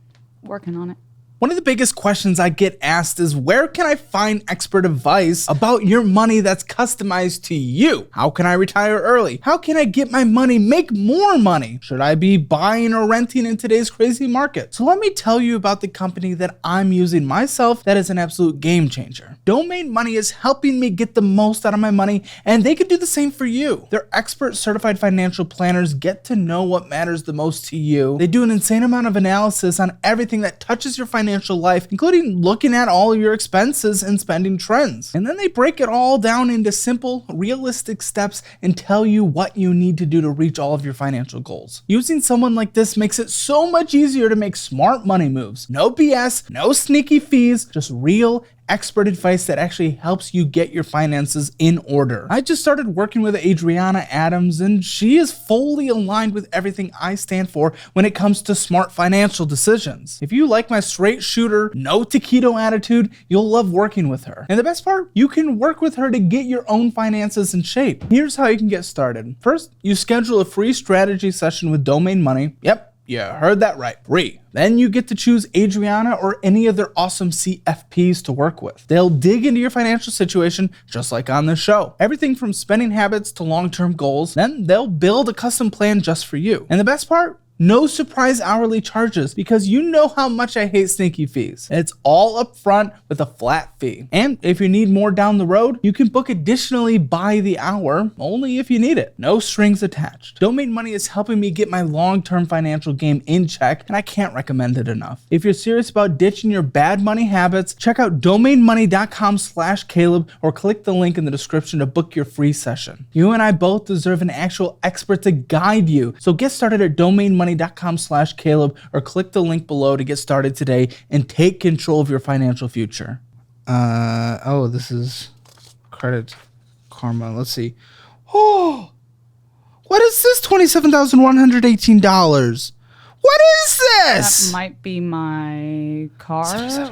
Working on it. One of the biggest questions I get asked is, where can I find expert advice about your money that's customized to you? How can I retire early? How can I get my money, make more money? Should I be buying or renting in today's crazy market? So let me tell you about the company that I'm using myself that is an absolute game changer. Domain Money is helping me get the most out of my money, and they can do the same for you. Their expert certified financial planners get to know what matters the most to you. They do an insane amount of analysis on everything that touches your financial life, including looking at all of your expenses and spending trends. And then they break it all down into simple, realistic steps and tell you what you need to do to reach all of your financial goals. Using someone like this makes it so much easier to make smart money moves. No BS, no sneaky fees, just real expert advice that actually helps you get your finances in order. I just started working with Adriana Adams, and she is fully aligned with everything I stand for when it comes to smart financial decisions. If you like my straight shooter, no taquito attitude, you'll love working with her. And the best part, you can work with her to get your own finances in shape. Here's how you can get started. First, you schedule a free strategy session with Domain Money. Yep, you heard that right, free. Then you get to choose Adriana or any of their awesome CFPs to work with. They'll dig into your financial situation just like on this show. Everything from spending habits to long-term goals. Then they'll build a custom plan just for you. And the best part? No surprise hourly charges, because you know how much I hate sneaky fees. It's all up front with a flat fee. And if you need more down the road, you can book additionally by the hour, only if you need it. No strings attached. Domain Money is helping me get my long-term financial game in check, and I can't recommend it enough. If you're serious about ditching your bad money habits, check out domainmoney.com/Caleb or click the link in the description to book your free session. You and I both deserve an actual expert to guide you. So get started at domainmoney.com/Caleb or click the link below to get started today and take control of your financial future. Oh, this is Credit Karma. Let's see. Oh, what is this? $27,118. What is this? That might be my car,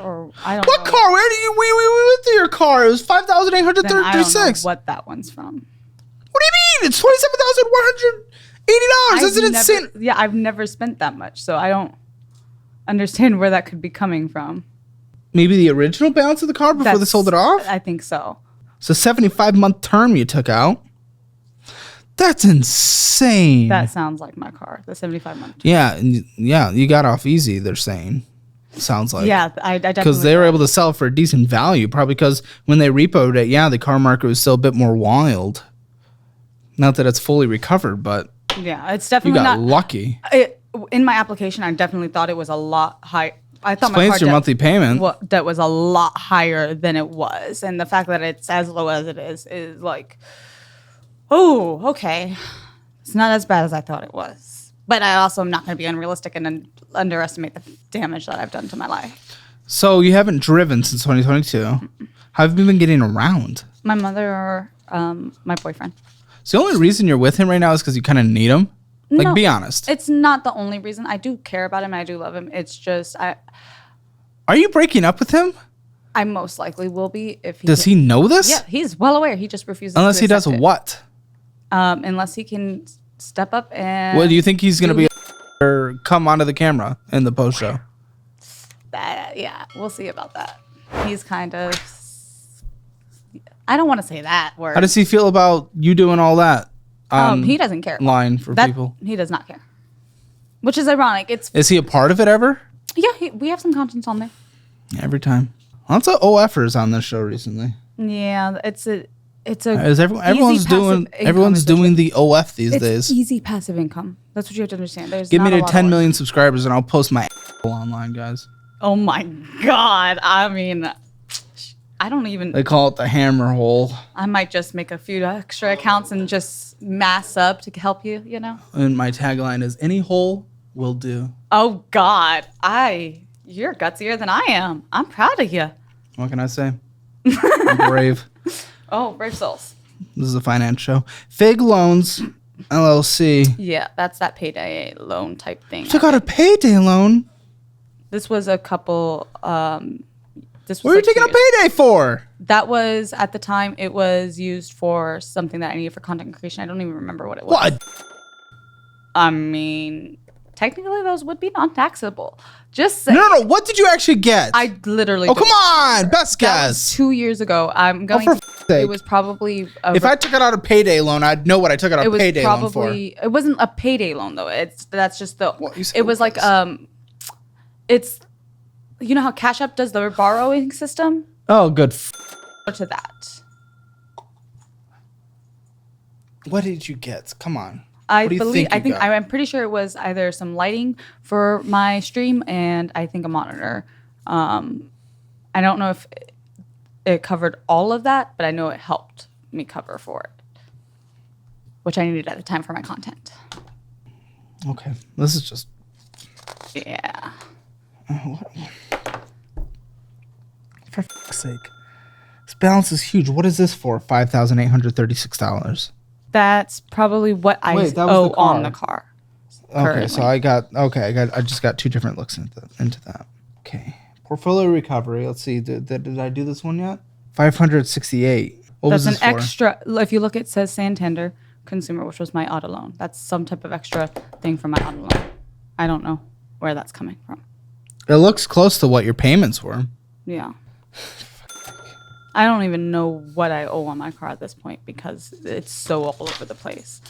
or I don't know. What car? Where do you? We went to your car. It was $5,836. Then I don't know what that one's from. What do you mean? It's $27,180. Isn't it insane? Yeah, I've never spent that much, so I don't understand where that could be coming from. Maybe the original balance of the car before they sold it off? I think so. So 75-month term you took out. That's insane. That sounds like my car, the 75-month. Yeah, you got off easy, they're saying. Sounds like. Yeah, I definitely. Because they were able to sell it for a decent value, probably because when they repoed it, the car market was still a bit more wild. Not that it's fully recovered, but yeah, it's definitely you got not lucky. In my application, I definitely thought it was a lot high. I thought Explains my car your monthly payment. that was a lot higher than it was, and the fact that it's as low as it is like, oh, okay, it's not as bad as I thought it was. But I also am not going to be unrealistic and underestimate the damage that I've done to my life. So you haven't driven since 2022. How have you been getting around? My mother or my boyfriend. So the only reason you're with him right now is because you kind of need him? Like, No, be honest. It's not the only reason. I do care about him. I do love him. It's just Are you breaking up with him? I most likely will be if he Does he know this? Yeah, he's well aware. He just refuses. Unless to he does accept it. what? Unless he can step up and. What do you think he's going to be or come onto the camera in the post show? Yeah, we'll see about that. He's kind of. I don't want to say that word. How does he feel about you doing all that? He doesn't care. Line for people. He does not care. Which is ironic. Is he a part of it ever? Yeah, we have some content on there. Every time. Lots of OFers on this show recently. Yeah, it's a. Everyone's doing the OF these days. Easy passive income. That's what you have to understand. Give me to 10 million subscribers and I'll post my online, guys. Oh my God. I mean, I don't even. They call it the hammer hole. I might just make a few extra accounts and just mass up to help you, you know? And my tagline is, any hole will do. Oh God. You're gutsier than I am. I'm proud of you. What can I say? I'm brave. Oh, brave souls. This is a finance show. Fig Loans, LLC. Yeah, that's that payday loan type thing. Took out a payday loan? This was a couple, What are you taking a payday for? That was, at the time, it was used for something that I needed for content creation. I don't even remember what it was. What? I mean, technically those would be non-taxable. Just saying. No. What did you actually get? I literally. Oh, come on. Best That guess. was 2 years ago. I'm going. for to, sake. it was probably. If I took it out a payday loan, I'd know what I took it out a payday loan for. It wasn't a payday loan though. That's just the. What, you said it was like it's, you know how Cash App does the borrowing system. Oh, good. To that. What did you get? Come on. I'm pretty sure it was either some lighting for my stream and I think a monitor. I don't know if it covered all of that, but I know it helped me cover for it, which I needed at the time for my content. Okay. This is just. Yeah. For fuck's sake. This balance is huge. What is this for? $5,836. That's probably what I Wait, that was owe the car. on the car. Okay, currently. so I just got two different looks into that. Okay. Portfolio recovery. Let's see. Did I do this one yet? 568. What was That's this an for? extra. If you look, it says Santander Consumer, which was my auto loan. That's some type of extra thing for my auto loan. I don't know where that's coming from. It looks close to what your payments were. Yeah. I don't even know what I owe on my car at this point because it's so all over the place.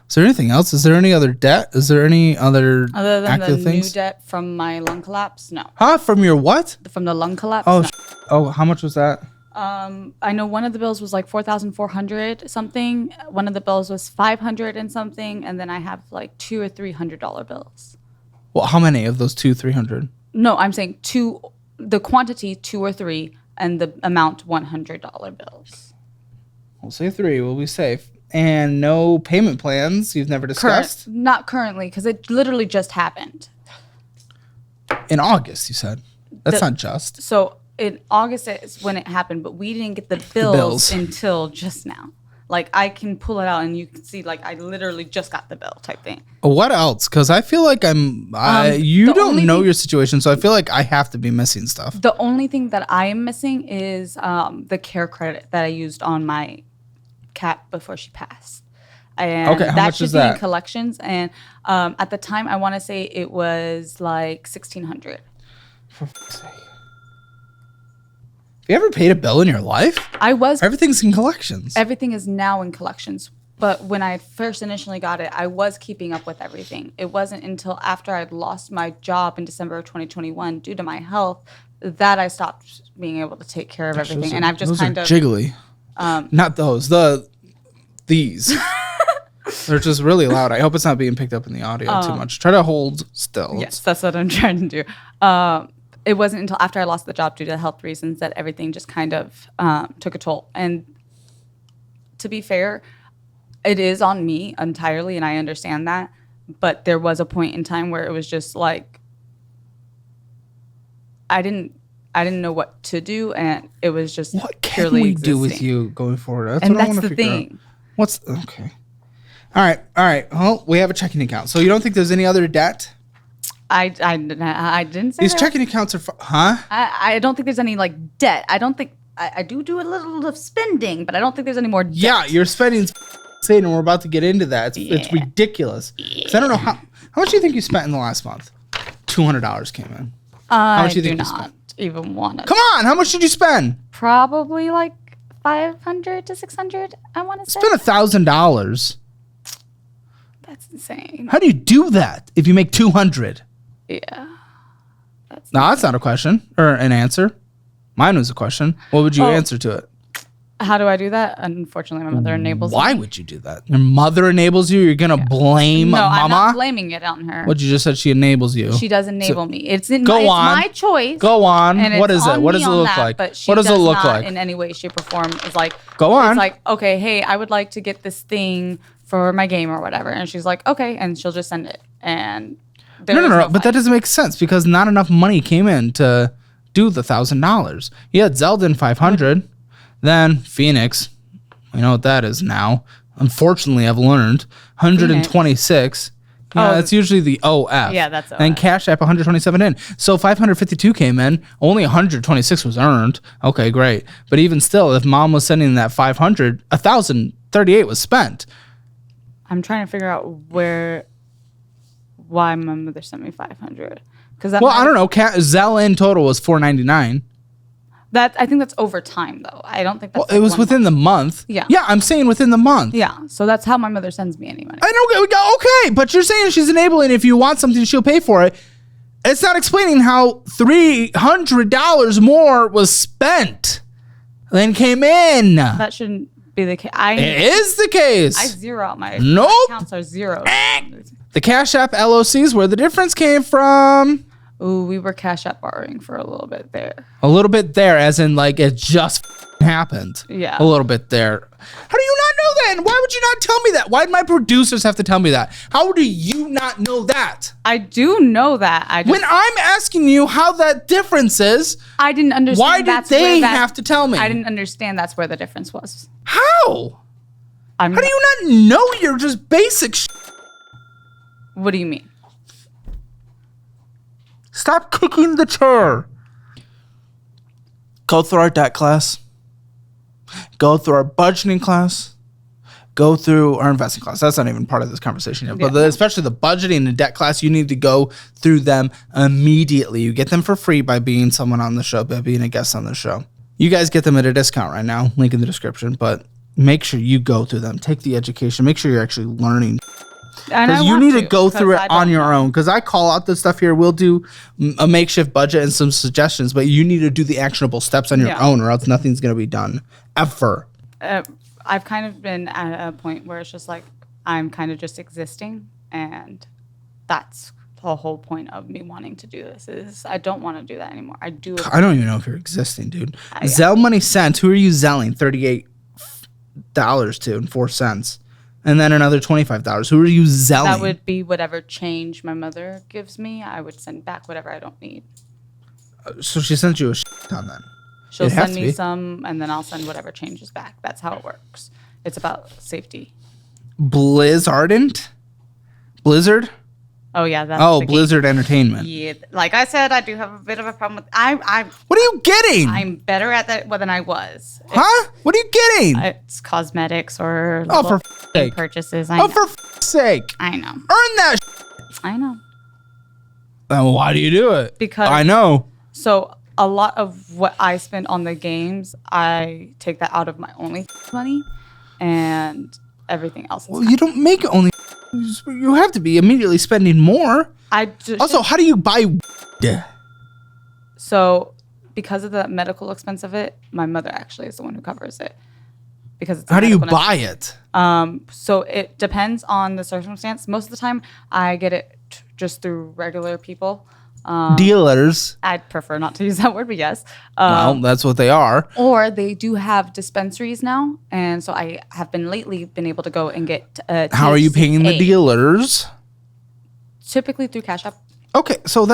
Is there anything else? Is there any other debt? Is there any other Other than active the things? new debt from my lung collapse? No. Huh? From your what? From the lung collapse? Oh, no. oh, how much was that? I know one of the bills was like 4,400 something. One of the bills was 500 and something, and then I have like $200 or $300 bills. Well, how many of those 300? No, I'm saying the quantity 2 or 3, and the amount $100 bills. We'll say 3. We'll be safe. And no payment plans you've never discussed? Not currently, because it literally just happened. In August, you said. That's not just. So in August is when it happened, but we didn't get the bills until just now. Like, I can pull it out and you can see, like, I literally just got the bill type thing. What else? Because I feel like you don't know your situation, so I feel like I have to be missing stuff. The only thing that I am missing is the care credit that I used on my cat before she passed. And Okay, how that much should is be that? in collections. And at the time, I want to say it was like $1,600. For fuck's sake. Have you ever paid a bill in your life? Everything's in collections. Everything is now in collections. But when I first initially got it, I was keeping up with everything. It wasn't until after I'd lost my job in December of 2021 due to my health that I stopped being able to take care of everything. And I've just kind of jiggly. Not those. These. They're just really loud. I hope it's not being picked up in the audio too much. Try to hold still. Yes, that's what I'm trying to do. It wasn't until after I lost the job due to health reasons that everything just kind of took a toll. And to be fair, it is on me entirely, and I understand that. But there was a point in time where it was just like I didn't know what to do, and it was just what can purely we existing. do with you going forward? That's and what I that's want to the figure thing. out. Okay? All right. Well, we have a checking account, so you don't think there's any other debt? I didn't say These that. checking accounts are, huh? I don't think there's any like debt. I don't think I do a little of spending, but I don't think there's any more debt. Yeah, your spending's insane, and we're about to get into that. It's ridiculous. So I don't know how much do you think you spent in the last month? $200 came in. How much do you think you spent? Even want to. Come on, how much did you spend? Probably like 500 to 600. I want to say. Spend $1,000. That's insane. How do you do that if you make 200? Yeah. No, that's not a question or an answer. Mine was a question. What would you answer to it? How do I do that? Unfortunately, my mother enables Why me. would you do that? Your mother enables you? You're going to blame No, mama? I'm not blaming it on her. What you just said, she enables you. She does enable me. It's Go it's on. my choice. Go on. And What it's is it? on What me does it on look that, like? But she What does it look not like? in any way, shape, or form. It's like, Go on. It's like, okay, hey, I would like to get this thing for my game or whatever. And she's like, okay. And she'll just send it. And No. But that doesn't make sense because not enough money came in to do the $1,000. You had Zelda in 500, then Phoenix. We know what that is now. Unfortunately, I've learned 126. Yeah, it's usually the OF. Yeah, that's And OF. Cash App 127 in. So 552 came in. Only 126 was earned. Okay, great. But even still, if mom was sending that 500, 1,038 was spent. I'm trying to figure out where why my mother sent me $500. Because I don't know. Zelle in total was $4.99. I think that's over time though. I don't think that's Well, it was within the month. Yeah. Yeah, I'm saying within the month. Yeah. So that's how my mother sends me any money. I know. Okay, but you're saying she's enabling. If you want something, she'll pay for it. It's not explaining how $300 more was spent than came in. That shouldn't be the case. It is the case. I zero out my Nope. accounts are zero. The Cash App LOCs where the difference came from. Ooh, we were Cash App borrowing for a little bit there. A little bit there, as in like it just happened. Yeah. A little bit there. How do you not know that? And why would you not tell me that? Why did my producers have to tell me that? How do you not know that? I do know that. When I'm asking you how that difference is, I didn't understand. Why did they have to tell me? I didn't understand that's where the difference was. How? How do you not know your just basic What do you mean? Stop kicking the chair. Go through our debt class. Go through our budgeting class. Go through our investing class. That's not even part of this conversation yet. But especially the budgeting and debt class, you need to go through them immediately. You get them for free by being someone on the show, by being a guest on the show. You guys get them at a discount right now. Link in the description. But make sure you go through them. Take the education. Make sure you're actually learning. Because you need to go through it on your own. Because I call out this stuff here. We'll do a makeshift budget and some suggestions, but you need to do the actionable steps on your own, or else nothing's going to be done ever. I've kind of been at a point where it's just like I'm kind of just existing, and that's the whole point of me wanting to do this. Is I don't want to do that anymore. I don't even know if you're existing, dude. Zelle money cents. Who are you zelling $38 to and 4 cents? And then another $25. Who are you zelling? That would be whatever change my mother gives me. I would send back whatever I don't need. So she sent you a ton then. She'll send me some, and then I'll send whatever changes back. That's how it works. It's about safety. Blizzard? Oh yeah, that's Blizzard Entertainment. Yeah, like I said, I do have a bit of a problem with. What are you getting? I'm better at that than I was. Huh? What are you getting? It's cosmetics or for sake purchases. For sake. I know. Earn that. I know. Then why do you do it? Because I know. So a lot of what I spend on the games, I take that out of my only money, and everything else. Well, you don't make only. You have to be immediately spending more. Also, how do you buy? So, because of the medical expense of it, my mother actually is the one who covers it. Because how do you buy it? So it depends on the circumstance. Most of the time, I get it just through regular people. Dealers. I'd prefer not to use that word, but yes. Well, that's what they are. Or they do have dispensaries now, and so I have lately been able to go and get. How are you paying the dealers? Typically through Cash App. Okay, so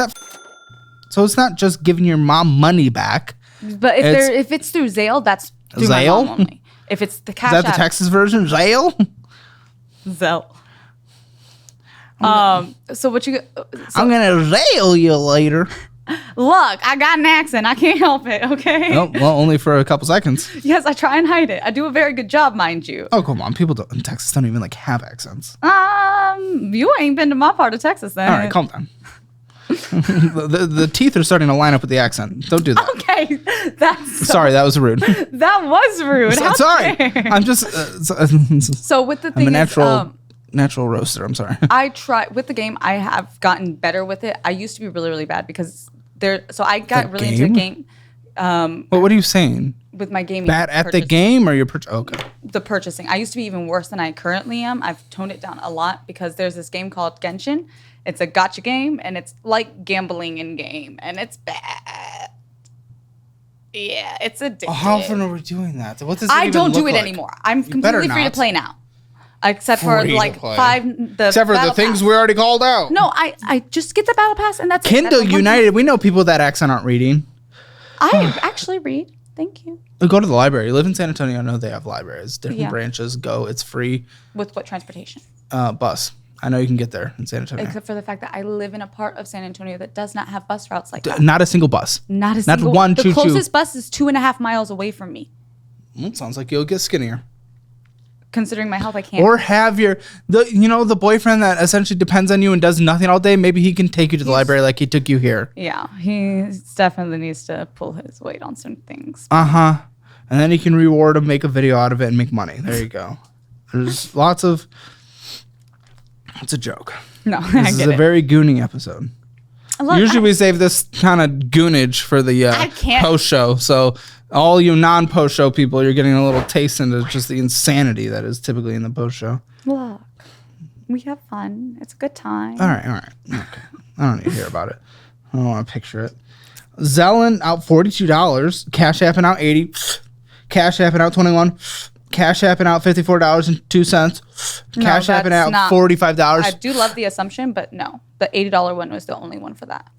it's not just giving your mom money back. But if it's through Zelle, that's through my mom only. If it's the Cash App. Is that the Texas version? Zelle. So what you? I'm gonna zail you later. Look, I got an accent. I can't help it. Okay. Oh, well, only for a couple seconds. Yes, I try and hide it. I do a very good job, mind you. Oh, come on. People in Texas don't even have accents. You ain't been to my part of Texas then. All right, calm down. the teeth are starting to line up with the accent. Don't do that. Okay, sorry. That was rude. That was rude. Sorry. I'm just. So with the thing, I'm a natural roaster. I'm sorry. I try with the game. I have gotten better with it. I used to be really, really bad because So I got really into the game. What are you saying? With my gaming. Bad at the game, or you're okay. The purchasing. I used to be even worse than I currently am. I've toned it down a lot because there's this game called Genshin. It's a gacha game, and it's like gambling in game, and it's bad. Yeah, it's addictive. How often are we doing that? What does it I don't do it like? anymore. I'm completely free to play now. Except for like except for the things we already called out. No, I just get the battle pass and that's it. Kindle United. We know people that accent aren't reading. I actually read. Thank you. Go to the library. You live in San Antonio. I know they have libraries. Different branches. Go. It's free. With what transportation? Bus. I know you can get there in San Antonio. Except for the fact that I live in a part of San Antonio that does not have bus routes like that. Not a single bus. Not a single. Not one choo-choo. The closest bus is 2.5 miles away from me. Sounds like you'll get skinnier. considering my health, I can't. Or have the boyfriend that essentially depends on you and does nothing all day. Maybe he can take you to the library like he took you here. Yeah, he definitely needs to pull his weight on some things. And then he can reward him, make a video out of it, and make money. There you go. There's lots of. It's a joke. No, this is a very gooning episode. Usually we save this kind of goonage for the post show. So all you non-post show people, you're getting a little taste into just the insanity that is typically in the post show. Look, we have fun. It's a good time. All right. Okay. I don't need to hear about it. I don't want to picture it. Zellen out $42. Cash Apping out $80. Cash Apping out $21. Cash Apping out $54.02. Cash Apping out $45. I do love the assumption, but no. The $80 one was the only one for that.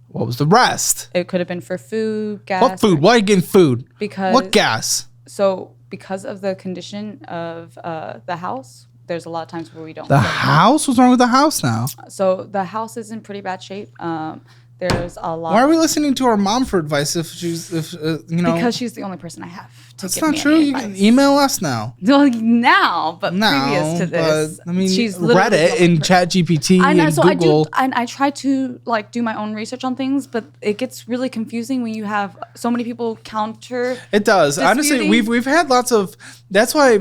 What was the rest? It could have been for food, gas. What food? Why are you getting food? Because what gas? So because of the condition of the house, there's a lot of times where we don't. The house? What's wrong with the house now? So the house is in pretty bad shape. There's a lot. Why are we listening to our mom for advice if Because she's the only person I have to That's give not me true. any You advice. can email us now. Well, now, but previous to this, but, I mean, she's literally Reddit and ChatGPT and so Google. I try to do my own research on things, but it gets really confusing when you have so many people counter. It does. Honestly, we've had lots of. That's why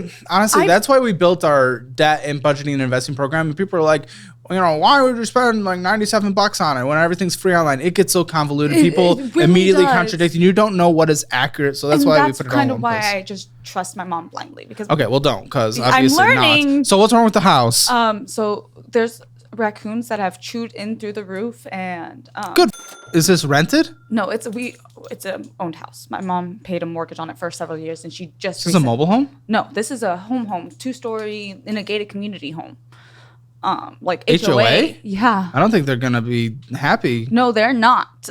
we built our debt and budgeting and investing program. And people are like, why would you spend like $97 on it when everything's free online? It gets so convoluted. People it really immediately does. contradict, and you don't know what is accurate. So that's why we put it all in one place. That's kind of why I just trust my mom blindly because. Okay, well, don't because I'm obviously learning. not. So what's wrong with the house? So there's raccoons that have chewed in through the roof and. Good. Is this rented? No, it's an owned house. My mom paid a mortgage on it for several years, and she just. This is a mobile home? No, this is a home, 2-story in a gated community home. Like HOA? Yeah. I don't think they're gonna be happy. No, they're not.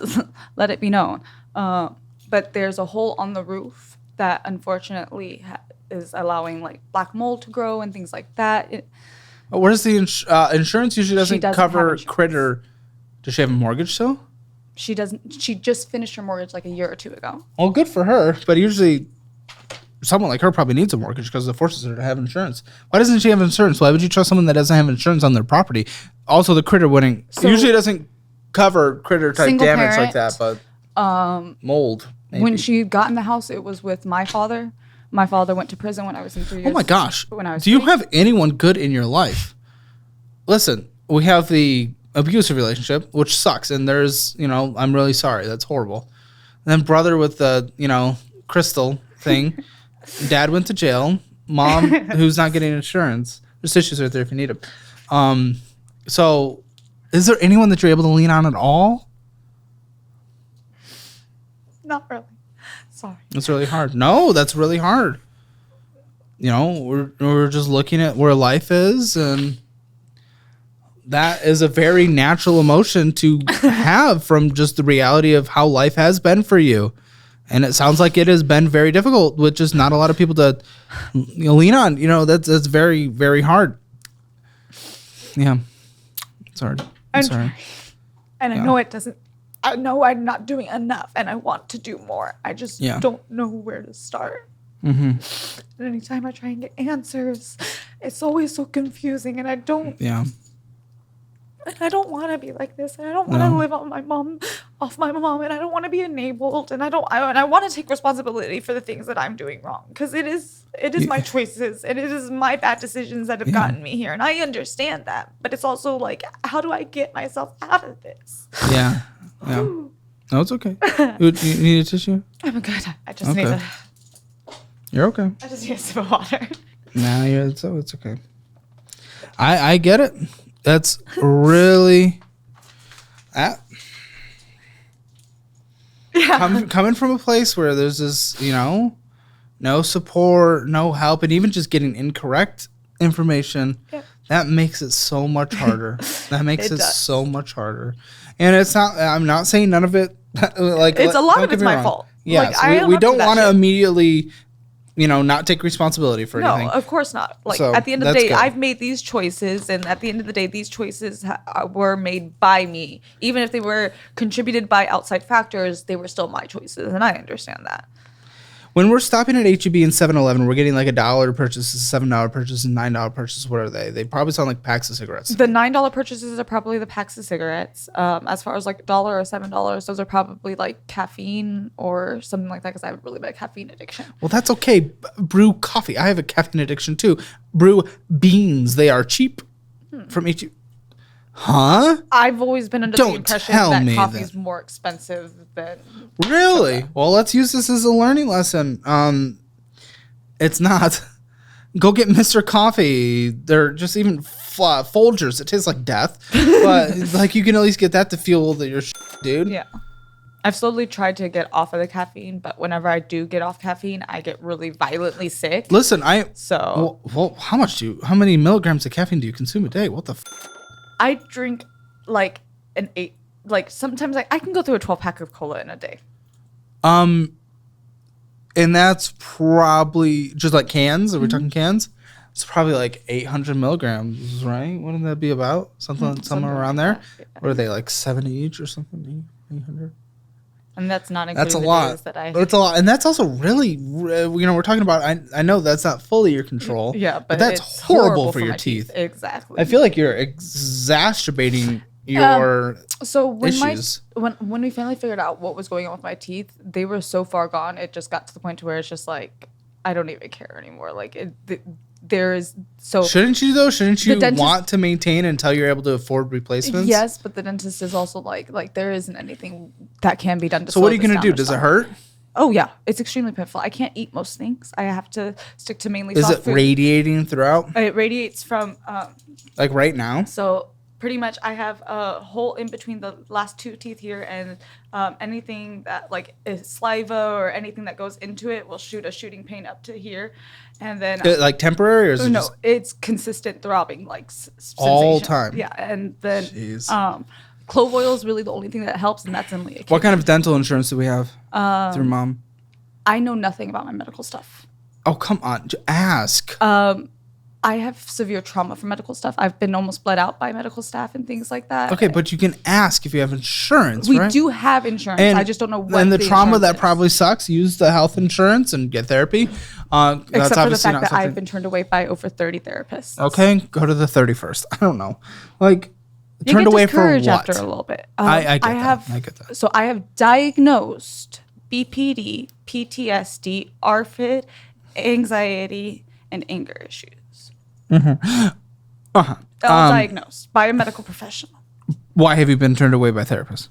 Let it be known. But there's a hole on the roof that unfortunately is allowing like black mold to grow and things like that. Where's the insurance? Usually doesn't cover critter. Does she have a mortgage still? She doesn't. She just finished her mortgage like a year or two ago. Well, good for her. But usually, someone like her probably needs a mortgage because it forces her to have insurance. Why doesn't she have insurance? Why would you trust someone that doesn't have insurance on their property? Also, the critter wouldn't. Usually, it doesn't cover critter type damage like that, but mold. Maybe. When she got in the house, it was with my father. My father went to prison when I was in 3 years. Oh my gosh! When I was Do you have anyone good in your life? Listen, we have the abusive relationship, which sucks, and there's, I'm really sorry. That's horrible. And then brother with the, crystal thing. Dad went to jail. Mom, who's not getting insurance. There's tissues right there if you need them. So, is there anyone that you're able to lean on at all? Not really. Sorry. That's really hard. No, that's really hard. We're just looking at where life is, and that is a very natural emotion to have from just the reality of how life has been for you. And it sounds like it has been very difficult with just not a lot of people to lean on. That's very, very hard. Yeah. It's hard. I'm sorry. And I know it doesn't. I know I'm not doing enough and I want to do more. I just don't know where to start. Mm-hmm. And anytime I try and get answers, it's always so confusing and I don't. Yeah. And I don't want to be like this, and I don't want to live off my mom, and I don't want to be enabled, and I want to take responsibility for the things that I'm doing wrong, because it is my choices, and it is my bad decisions that have gotten me here, and I understand that, but it's also like, how do I get myself out of this? Yeah. No, it's okay. You need a tissue? I'm good. I just need to. You're okay. I just need a sip of water. Nah, it's okay. I get it. That's really coming from a place where there's this, no support, no help, and even just getting incorrect information, that makes it so much harder. That makes it so much harder. And it's not. I'm not saying none of it. It's a lot of it's my fault. Yes, we don't want to immediately. Not take responsibility for anything. No, of course not. So, at the end of the day, I've made these choices, and at the end of the day, these choices were made by me. Even if they were contributed by outside factors, they were still my choices, and I understand that. When we're stopping at HEB and 7-Eleven, we're getting like $1 purchase, a $7 purchase, and $9 purchase. What are they? They probably sound like packs of cigarettes. The $9 purchases are probably the packs of cigarettes. As far as like $1 or $7, those are probably like caffeine or something like that because I have a really bad caffeine addiction. Well, that's okay. Brew coffee. I have a caffeine addiction too. Brew beans. They are cheap from HEB. Huh? I've always been under the impression that coffee is more expensive than... Really? Well, let's use this as a learning lesson. It's not. Go get Mr. Coffee. They're just even Folgers. It tastes like death. But like you can at least get that to fuel your dude. Yeah. I've slowly tried to get off of the caffeine, but whenever I do get off caffeine, I get really violently sick. Listen, well, how many milligrams of caffeine do you consume a day? What the I drink like an 8, like sometimes I can go through a 12-pack of cola in a day. And that's probably just like cans. Are we talking cans? It's probably like 800 milligrams, right? Wouldn't that be about somewhere around there? Yeah. What are they, like 70 each or something? 800. And that's not including that's a lot. It's a lot, and that's also really, we're talking about. I know that's not fully your control. Yeah, but that's horrible for your teeth. Exactly. I feel like you're exacerbating your issues. When we finally figured out what was going on with my teeth, they were so far gone. It just got to the point to where it's just like I don't even care anymore. Like there is so. Shouldn't you though? Shouldn't you want to maintain until you're able to afford replacements? Yes, but the dentist is also like there isn't anything that can be done to. So what are you gonna do? Does it hurt? Oh yeah, it's extremely painful. I can't eat most things. I have to stick to mainly. Is it radiating throughout? It radiates from. Like right now. So pretty much, I have a hole in between the last 2 teeth here, and anything that like is saliva or anything that goes into it will shoot a shooting pain up to here, and then like temporary or is it no, just it's consistent throbbing like all sensation. time. Yeah, and then clove oil is really the only thing that helps, and that's only. What kind of dental insurance do we have through mom? I know nothing about my medical stuff. Oh come on, ask. I have severe trauma from medical stuff. I've been almost bled out by medical staff and things like that. Okay, but you can ask if you have insurance, we right? do have insurance. I just don't know what. And the trauma that probably sucks. Use the health insurance and get therapy. Except for the fact that I've been turned away by over 30 therapists. Okay, go to the 31st. I don't know, like turned away for what? After a little bit. I get that. So I have diagnosed BPD, PTSD, ARFID, anxiety, and anger issues. Mm-hmm. All diagnosed by a medical professional. Why have you been turned away by therapists?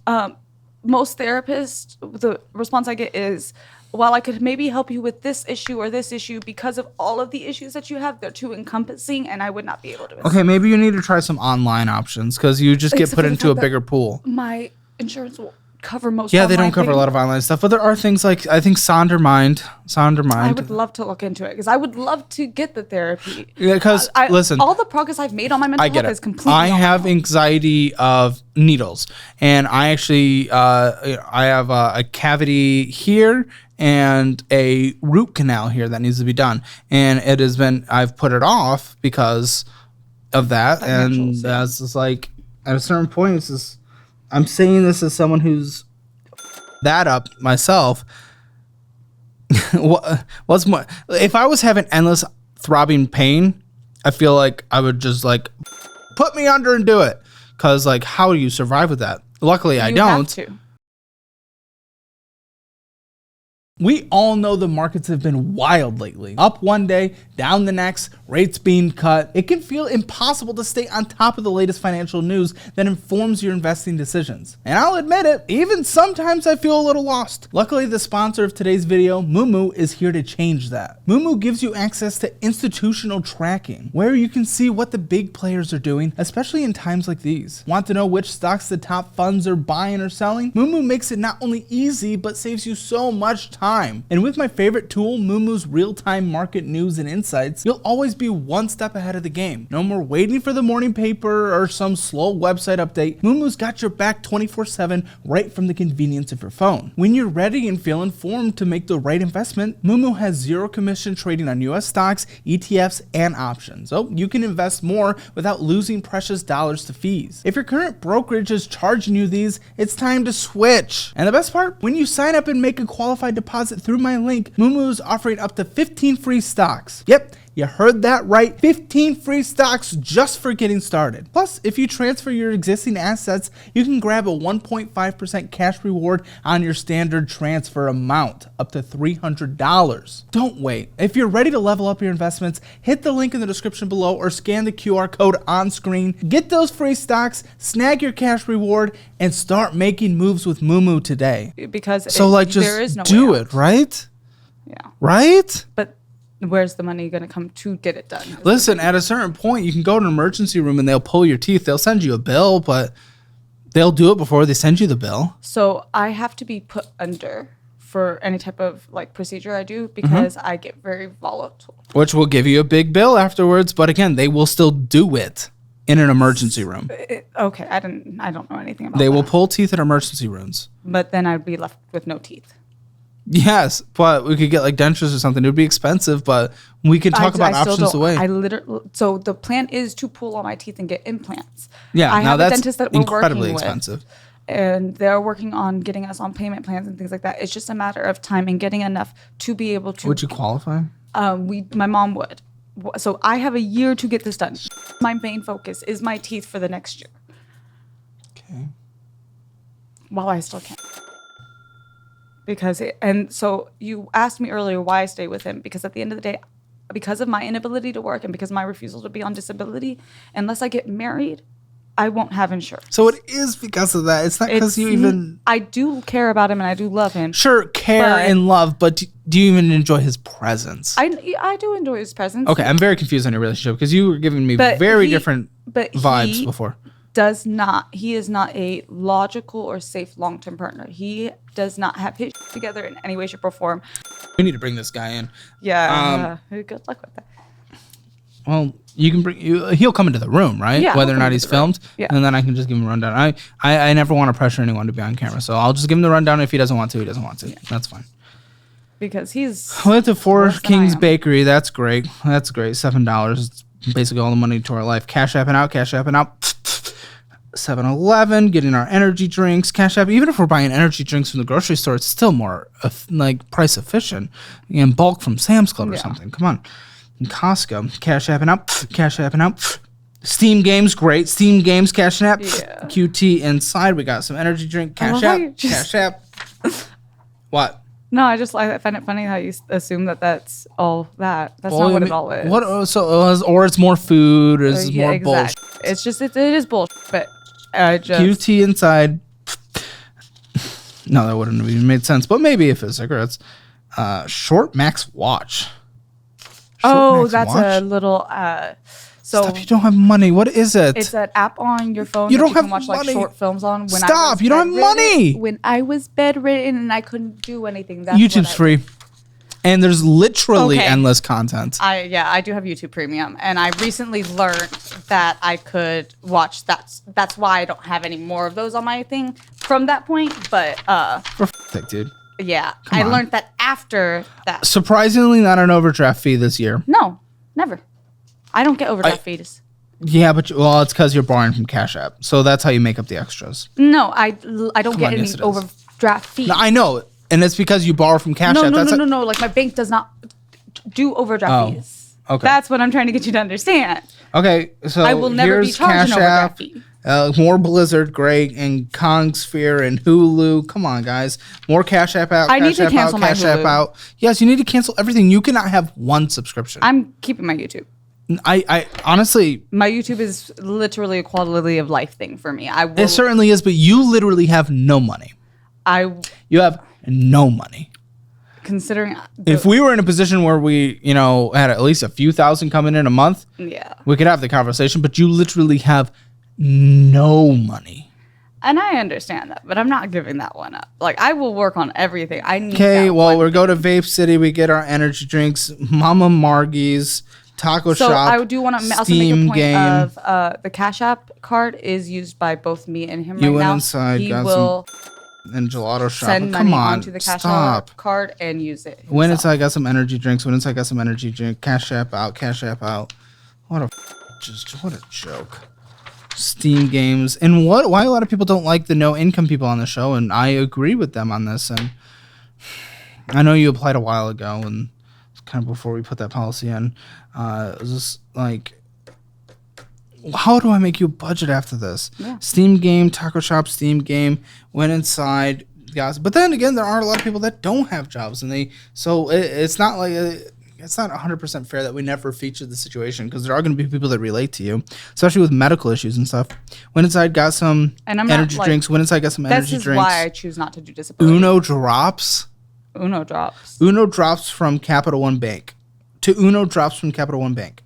Most therapists, the response I get is, well, I could maybe help you with this issue or this issue because of all of the issues that you have. They're too encompassing, and I would not be able to. Okay, maybe you need to try some online options because you just get put into a bigger pool. My insurance will cover most. Yeah, they don't cover a lot of online stuff, but there are things like I think Sondermind. I would love to look into it because I would love to get the therapy. Yeah, because listen, all the progress I've made on my mental health is completely. I have anxiety of needles, and I actually I have a cavity here and a root canal here that needs to be done, and it has been I've put it off because of that, and that's just like at a certain point it's just. I'm saying this as someone who's that up myself. What's more, if I was having endless throbbing pain, I feel like I would just like put me under and do it. Cause like, how do you survive with that? Luckily, I don't. Have to. We all know the markets have been wild lately. Up one day, down the next, rates being cut. It can feel impossible to stay on top of the latest financial news that informs your investing decisions. And I'll admit it, even sometimes I feel a little lost. Luckily, the sponsor of today's video, Moomoo, is here to change that. Moomoo gives you access to institutional tracking, where you can see what the big players are doing, especially in times like these. Want to know which stocks the top funds are buying or selling? Moomoo makes it not only easy, but saves you so much time. And with my favorite tool, Moomoo's real-time market news and insights, you'll always be one step ahead of the game. No more waiting for the morning paper or some slow website update. Moomoo's got your back 24/7 right from the convenience of your phone. When you're ready and feel informed to make the right investment, Moomoo has zero commission trading on US stocks, ETFs, and options. So you can invest more without losing precious dollars to fees. If your current brokerage is charging you these, it's time to switch. And the best part, when you sign up and make a qualified deposit, deposit through my link, Moomoo is offering up to 15 free stocks. Yep, you heard that right. 15 free stocks just for getting started. Plus, if you transfer your existing assets, you can grab a 1.5% cash reward on your standard transfer amount, up to $300. Don't wait. If you're ready to level up your investments, hit the link in the description below or scan the QR code on screen. Get those free stocks, snag your cash reward, and start making moves with Moomoo today. Because there is no do it, right? Yeah. Right? But where's the money going to come to get it done? Listen, at a certain point, you can go to an emergency room and they'll pull your teeth. They'll send you a bill, but they'll do it before they send you the bill. So I have to be put under for any type of like procedure I do because I get very volatile. Which will give you a big bill afterwards, but again, they will still do it in an emergency room. Okay, I don't know anything about that. They will pull teeth in emergency rooms. But then I'd be left with no teeth. Yes, but we could get like dentures or something. It would be expensive, but we can talk about options away. So the plan is to pull all my teeth and get implants. Yeah, I have a dentist that we're incredibly working expensive. With, and they're working on getting us on payment plans and things like that. It's just a matter of time and getting enough to be able to. Would you qualify? My mom would. So I have a year to get this done. My main focus is my teeth for the next year. Okay. While I still can. And so you asked me earlier why I stay with him, because at the end of the day, because of my inability to work and because of my refusal to be on disability, unless I get married, I won't have insurance. So it is because of that. It's not because you even... I do care about him and I do love him. Sure, and love, but do you even enjoy his presence? I do enjoy his presence. Okay, I'm very confused on your relationship because you were giving me very different vibes before. He is not a logical or safe long-term partner. He does not have his together in any way, shape, or form. We need to bring this guy in. Yeah. Good luck with that. Well, you can he'll come into the room, right? Yeah, whether or not he's filmed. Yeah. And then I can just give him a rundown. I never want to pressure anyone to be on camera, so I'll just give him the rundown. If he doesn't want to, he doesn't want to. Yeah. That's fine. Because he's... I went to Four Kings Bakery. That's great. That's great. $7. It's basically all the money to our life. Cash apping out. 7-Eleven, getting our energy drinks. Cash App. Even if we're buying energy drinks from the grocery store, it's still more price efficient. In bulk from Sam's Club or something. Come on. And Costco. Cash apping out. Steam Games, great. Steam Games, Cash App. Yeah. QT inside. We got some energy drink. Cash App. Cash App. What? No, I find it funny how you assume that's all that. That's not what it all is. Or it's more food, or it's more bullshit. It's just it is bullshit. But QT inside. No, that wouldn't have even made sense. But maybe if it's cigarettes. Short Max watch. That's a little. Stop! You don't have money. What is it? It's an app on your phone. You don't have can watch money. Like short films on. Stop! You don't have money. When I was bedridden and I couldn't do anything. That's YouTube's free, and there's literally endless content. I do have YouTube Premium, and I recently learned that I could watch. That's why I don't have any more of those on my thing from that point. But for sake, dude. Yeah, I learned that after that. Surprisingly, not an overdraft fee this year. No, never. I don't get overdraft fees. Yeah, but it's because you're borrowing from Cash App, so that's how you make up the extras. No, I don't get any overdraft fees. No, I know, and it's because you borrow from Cash App. No. Like my bank does not do overdraft fees. Okay, that's what I'm trying to get you to understand. Okay, so I will never be charged an overdraft fee. More Blizzard, great, and Kong Sphere and Hulu. Come on, guys. More Cash App out. I need to cancel my Cash App out. Yes, you need to cancel everything. You cannot have one subscription. I'm keeping my YouTube. I honestly, my YouTube is literally a quality of life thing for me. It certainly is, but you literally have no money. You have no money. Considering if we were in a position where we, had at least a few thousand coming in a month, we could have the conversation. But you literally have no money. And I understand that, but I'm not giving that one up. Like, I will work on everything. I need. Okay, well, we go to Vape City. We get our energy drinks, Mama Margie's. Taco shop. So I do want to also make a point of the Cash App card is used by both me and him right now. You went inside, he will and gelato shop. Send money onto the Cash App card and use it himself. Went inside, got some energy drinks. Went inside, got some energy drink. Cash App out. Cash App out. What a joke. Steam Games. And why a lot of people don't like the no income people on the show, and I agree with them on this. And I know you applied a while ago, and kind of before we put that policy in. It was just like, how do I make you a budget after this? Yeah. Steam game, taco shop, Steam game, went inside, guys. But then again, there are a lot of people that don't have jobs, and it's not like it's not 100% fair that we never feature the situation, because there are going to be people that relate to you, especially with medical issues and stuff. Went inside, got some energy drinks. Went inside, got some energy drinks. This is why I choose not to do disability. Uno drops. Uno drops. Uno drops from Capital One Bank. To Uno drops from Capital One Bank.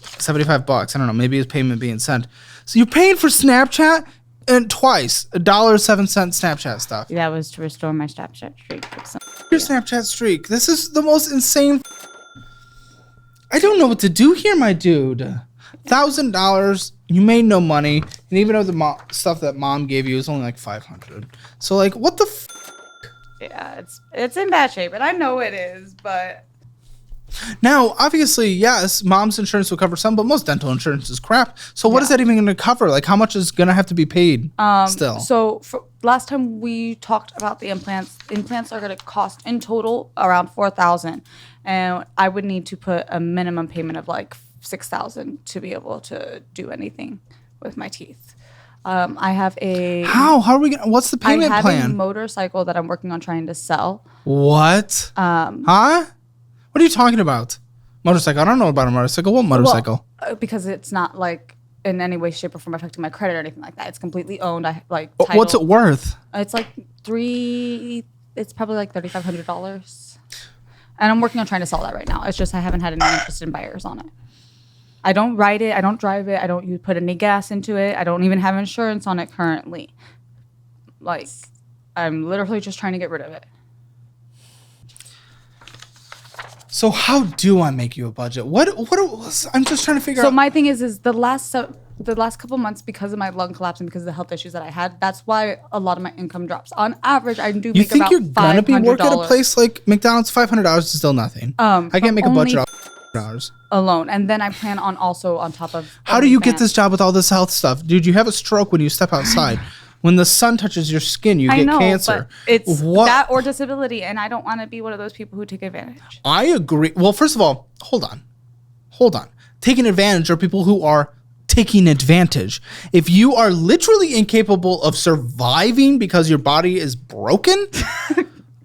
$75. I don't know. Maybe it's payment being sent. So you're paying for Snapchat and twice $1.07 Snapchat stuff. That was to restore my Snapchat streak. Your Snapchat streak. This is the most insane. I don't know what to do here, my dude. $1,000. You made no money, and even though the stuff that mom gave you is only like $500. So like, what the? Yeah, it's in bad shape, and I know it is, but. Now, obviously, yes, mom's insurance will cover some, but most dental insurance is crap. So what is that even going to cover? Like, how much is going to have to be paid still? So last time we talked about the implants are going to cost in total around $4,000, and I would need to put a minimum payment of like $6,000 to be able to do anything with my teeth. I have a how are we gonna? What's the payment plan? I have a motorcycle that I'm working on trying to sell. What? Huh? What are you talking about? Motorcycle? I don't know about a motorcycle. What motorcycle? Well, because it's not like in any way, shape, or form affecting my credit or anything like that. It's completely owned. What's it worth? It's like it's probably like $3,500. And I'm working on trying to sell that right now. It's just I haven't had any interest in buyers on it. I don't ride it. I don't drive it. I don't put any gas into it. I don't even have insurance on it currently. Like, I'm literally just trying to get rid of it. So how do I make you a budget? What I'm just trying to figure out. So my thing is the last couple months, because of my lung collapse and because of the health issues that I had, that's why a lot of my income drops. On average, I do make about $500. You think you're gonna be working at a place like McDonald's? $500 is still nothing. I can't make a budget off $500 alone, and then I plan on also on top of. How do you get this job with all this health stuff, dude? You have a stroke when you step outside. When the sun touches your skin, you get cancer. But it's that or disability, and I don't want to be one of those people who take advantage. I agree. Well, first of all, hold on. Taking advantage are people who are taking advantage. If you are literally incapable of surviving because your body is broken,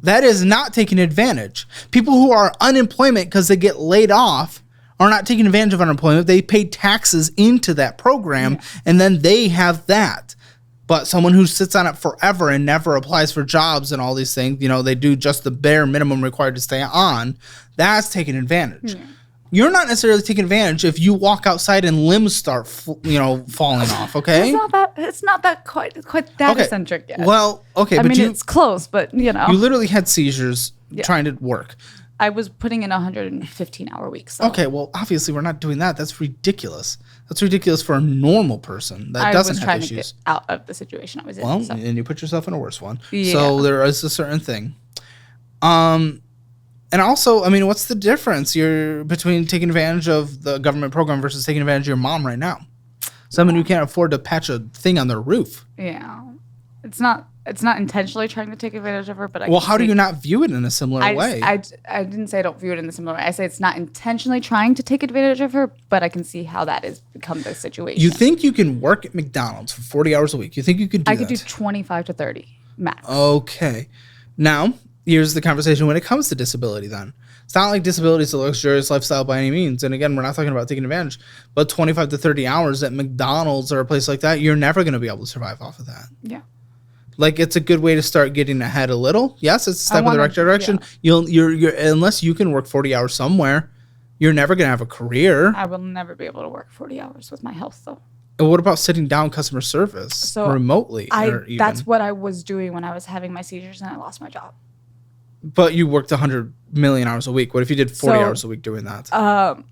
that is not taking advantage. People who are unemployment because they get laid off are not taking advantage of unemployment. They pay taxes into that program, and then they have that. But someone who sits on it forever and never applies for jobs and all these things, they do just the bare minimum required to stay on, that's taking advantage. Yeah. You're not necessarily taking advantage if you walk outside and limbs start, falling off, okay? It's not that quite that eccentric yet. Well, okay, but it's close, but You literally had seizures trying to work. I was putting in 115-hour weeks. So. Okay, well, obviously we're not doing that. That's ridiculous. That's ridiculous for a normal person that doesn't have issues. I was trying to get out of the situation I was in. Well, and you put yourself in a worse one. Yeah. So there is a certain thing. And also, what's the difference between taking advantage of the government program versus taking advantage of your mom right now? Someone who can't afford to patch a thing on their roof. Yeah. It's not intentionally trying to take advantage of her, but how do you not view it in a similar way? I didn't say I don't view it in a similar way. I say it's not intentionally trying to take advantage of her, but I can see how that has become the situation. You think you can work at McDonald's for 40 hours a week? You think you could do that? I could do 25 to 30 max. Okay. Now, here's the conversation when it comes to disability then. It's not like disability is a luxurious lifestyle by any means. And again, we're not talking about taking advantage, but 25 to 30 hours at McDonald's or a place like that, you're never going to be able to survive off of that. Yeah. Like, it's a good way to start getting ahead a little. Yes, it's a step in the right direction. Yeah. You're unless you can work 40 hours somewhere, you're never going to have a career. I will never be able to work 40 hours with my health, though. And what about sitting down customer service remotely? That's what I was doing when I was having my seizures and I lost my job. But you worked 100 million hours a week. What if you did 40 hours a week doing that?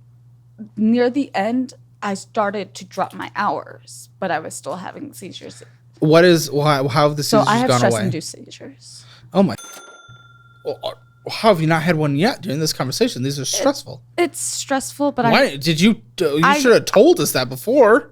Near the end, I started to drop my hours, but I was still having seizures. How have the seizures gone away? So I have stress-induced seizures. Oh my! How have you not had one yet during this conversation? These are stressful. It's stressful, but why did you? You should have told us that before.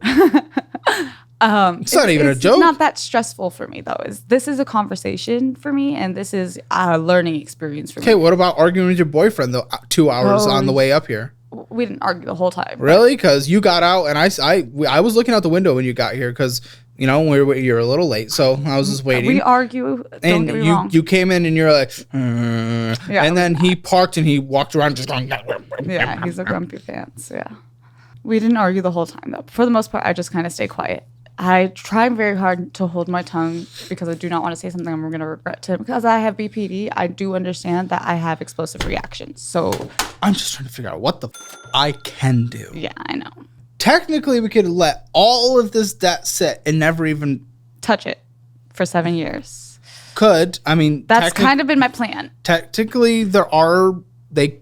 It's not even a joke. It's not that stressful for me though. This is a conversation for me, and this is a learning experience for me. Okay, what about arguing with your boyfriend though? 2 hours on the way up here. We didn't argue the whole time. Really? Because you got out, and I was looking out the window when you got here because you know you're a little late, so I was just waiting. We argue. Don't get me wrong. You came in and you're like, and then he parked and he walked around just going. Yeah, he's a grumpy pants. Yeah, we didn't argue the whole time though. For the most part, I just kind of stay quiet. I try very hard to hold my tongue because I do not want to say something I'm going to regret to. Because I have BPD, I do understand that I have explosive reactions. So I'm just trying to figure out what the I can do. Yeah, I know. Technically, we could let all of this debt sit and never even touch it for 7 years. That's kind of been my plan. Technically, they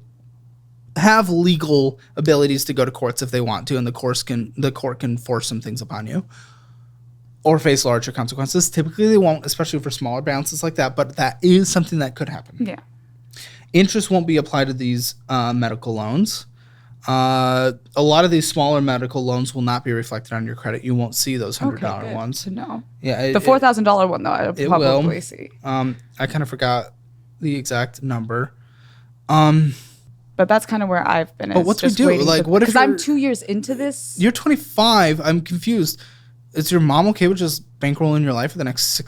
have legal abilities to go to courts if they want to, and the court can force some things upon you or face larger consequences. Typically, they won't, especially for smaller balances like that, but that is something that could happen. Yeah. Interest won't be applied to these medical loans. A lot of these smaller medical loans will not be reflected on your credit. You won't see those $100 ones. No. Yeah. The $4,000 one, though, I'll probably see. I kind of forgot the exact number. But that's kind of where I've been. But what do we do? Like, what if because I'm 2 years into this? You're 25. I'm confused. Is your mom okay with just bankrolling your life for the next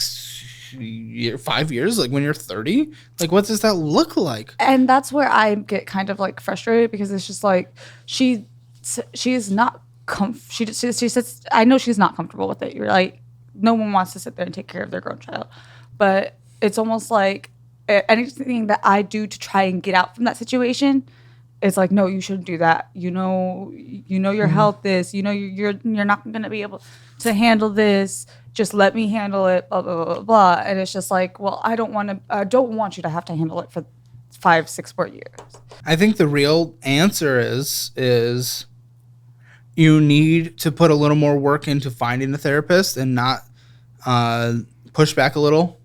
5 years? Like when you're 30? Like, what does that look like? And that's where I get kind of like frustrated because it's just like she is not she says I know she's not comfortable with it. You're like, no one wants to sit there and take care of their grown child, but it's almost like anything that I do to try and get out from that situation. It's like, no, you shouldn't do that. You know your health is. You know you're not going to be able to handle this. Just let me handle it. Blah blah blah blah. And it's just like, well, I don't want you to have to handle it for 5-6 more years. I think the real answer is you need to put a little more work into finding a therapist and not push back a little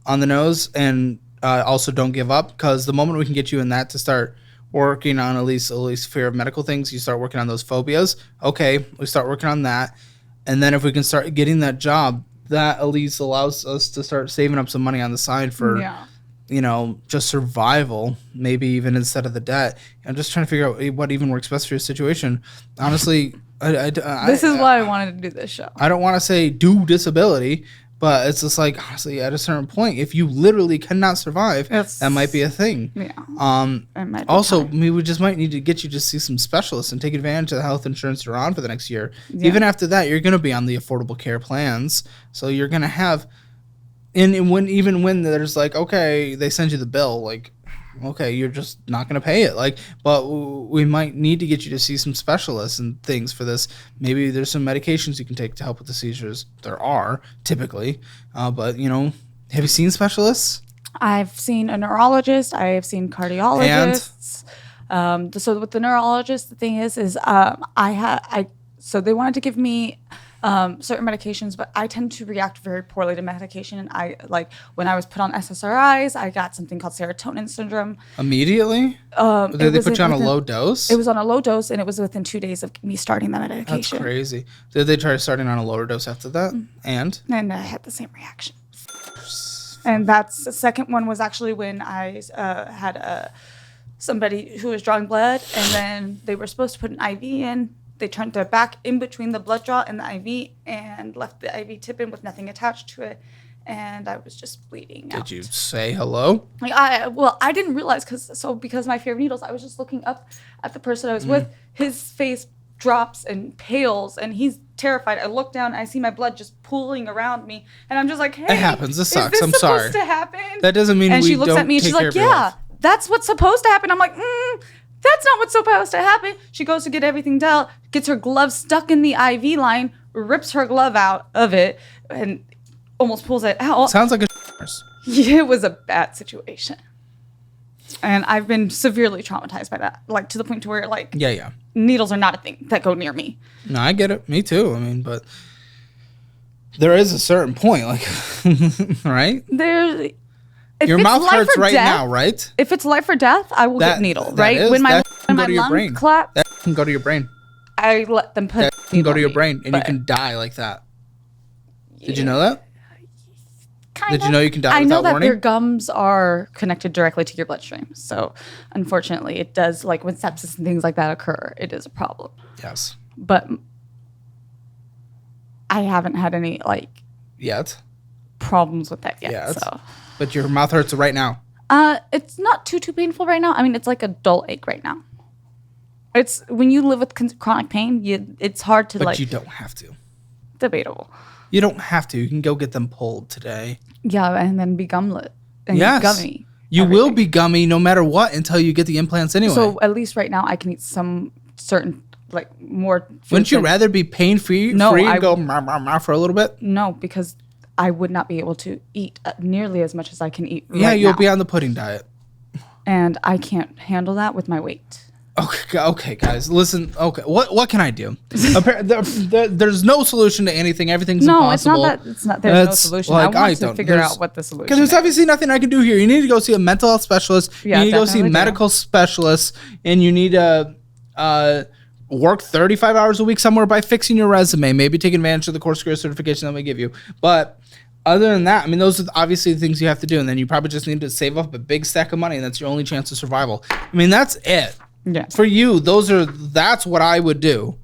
on the nose, and also don't give up, because the moment we can get you in that to start working on at least fear of medical things, you start working on those phobias. Okay, we start working on that. And then if we can start getting that job, that at least allows us to start saving up some money on the side for, just survival, maybe even instead of the debt. I'm just trying to figure out what even works best for your situation. Honestly, this is why I wanted to do this show. I don't want to say do disability, but it's just like, honestly, at a certain point, if you literally cannot survive, that might be a thing. Yeah. Also, we just might need to get you to see some specialists and take advantage of the health insurance you're on for the next year. Yeah. Even after that, you're going to be on the affordable care plans. So you're going to have, even when there's like, okay, they send you the bill, like, okay, you're just not going to pay it. Like, but we might need to get you to see some specialists and things for this. Maybe there's some medications you can take to help with the seizures. There are typically, but have you seen specialists? I've seen a neurologist. I have seen cardiologists. So with the neurologist, the thing is so they wanted to give me certain medications, but I tend to react very poorly to medication. And when I was put on SSRIs, I got something called serotonin syndrome. Immediately? Did they put you on a low dose? It was on a low dose, and it was within 2 days of me starting the medication. That's crazy. Did they try starting on a lower dose after that? And I had the same reaction. And that's the second one was actually when I had somebody who was drawing blood, and then they were supposed to put an IV in. They turned their back in between the blood draw and the IV and left the IV tip in with nothing attached to it. And I was just bleeding out. Did you say hello? I didn't realize because my fear of needles, I was just looking up at the person I was with. His face drops and pales, and he's terrified. I look down, and I see my blood just pooling around me, and I'm just like, "Hey, it happens. This sucks. I'm sorry. Supposed to happen?" That doesn't mean and we she looks don't at me, and she's like, "Yeah, that's what's supposed to happen." I'm like, That's not what's supposed to happen. She goes to get everything dealt, gets her glove stuck in the IV line, rips her glove out of it, and almost pulls it out. Sounds like a It was a bad situation. And I've been severely traumatized by that, like to the point to where needles are not a thing that go near me. No, I get it. Me too. I mean, but there is a certain point, like, right? Your mouth hurts right now, right? If it's life or death, I will get needle, right? When my lung claps, that can go to your brain. I let them put that can go to your brain, and you can die like that. Did you know that? Kind Did you know you can die I know without that warning? their gums are connected directly to your bloodstream. So unfortunately, it does, like when sepsis and things like that occur, it is a problem. Yes. But I haven't had any Yet. problems with that yet. Yes. So But your mouth hurts right now. it's not too painful right now. I mean, it's like a dull ache right now. It's when you live with chronic pain, it's hard to But you don't have to. debatable. You don't have to. You can go get them pulled today. Yeah, and then be gumlet and Yes. gummy. You everything. will be gummy no matter what until you get the implants anyway. So at least right now, I can eat some certain more. Foods Wouldn't you than- rather be pain-free No, free and I- go for a little bit? No, because I would not be able to eat nearly as much as I can eat. Yeah, right you'll now. be on the pudding diet. And I can't handle that with my weight. Okay, guys, listen. Okay, what can I do? There's no solution to anything. Everything's No, impossible. it's not that. It's not. There's no solution. I want to figure out what the solution Because there's is. obviously nothing I can do here. You need to go see a mental health specialist. Yeah, you need to go see definitely do. medical specialists, and you need to work 35 hours a week somewhere by fixing your resume. Maybe take advantage of the course career certification that they give you. But other than that, I mean, those are obviously the things you have to do. And then you probably just need to save up a big stack of money, and that's your only chance of survival. I mean, that's it. Yeah. For you, that's what I would do.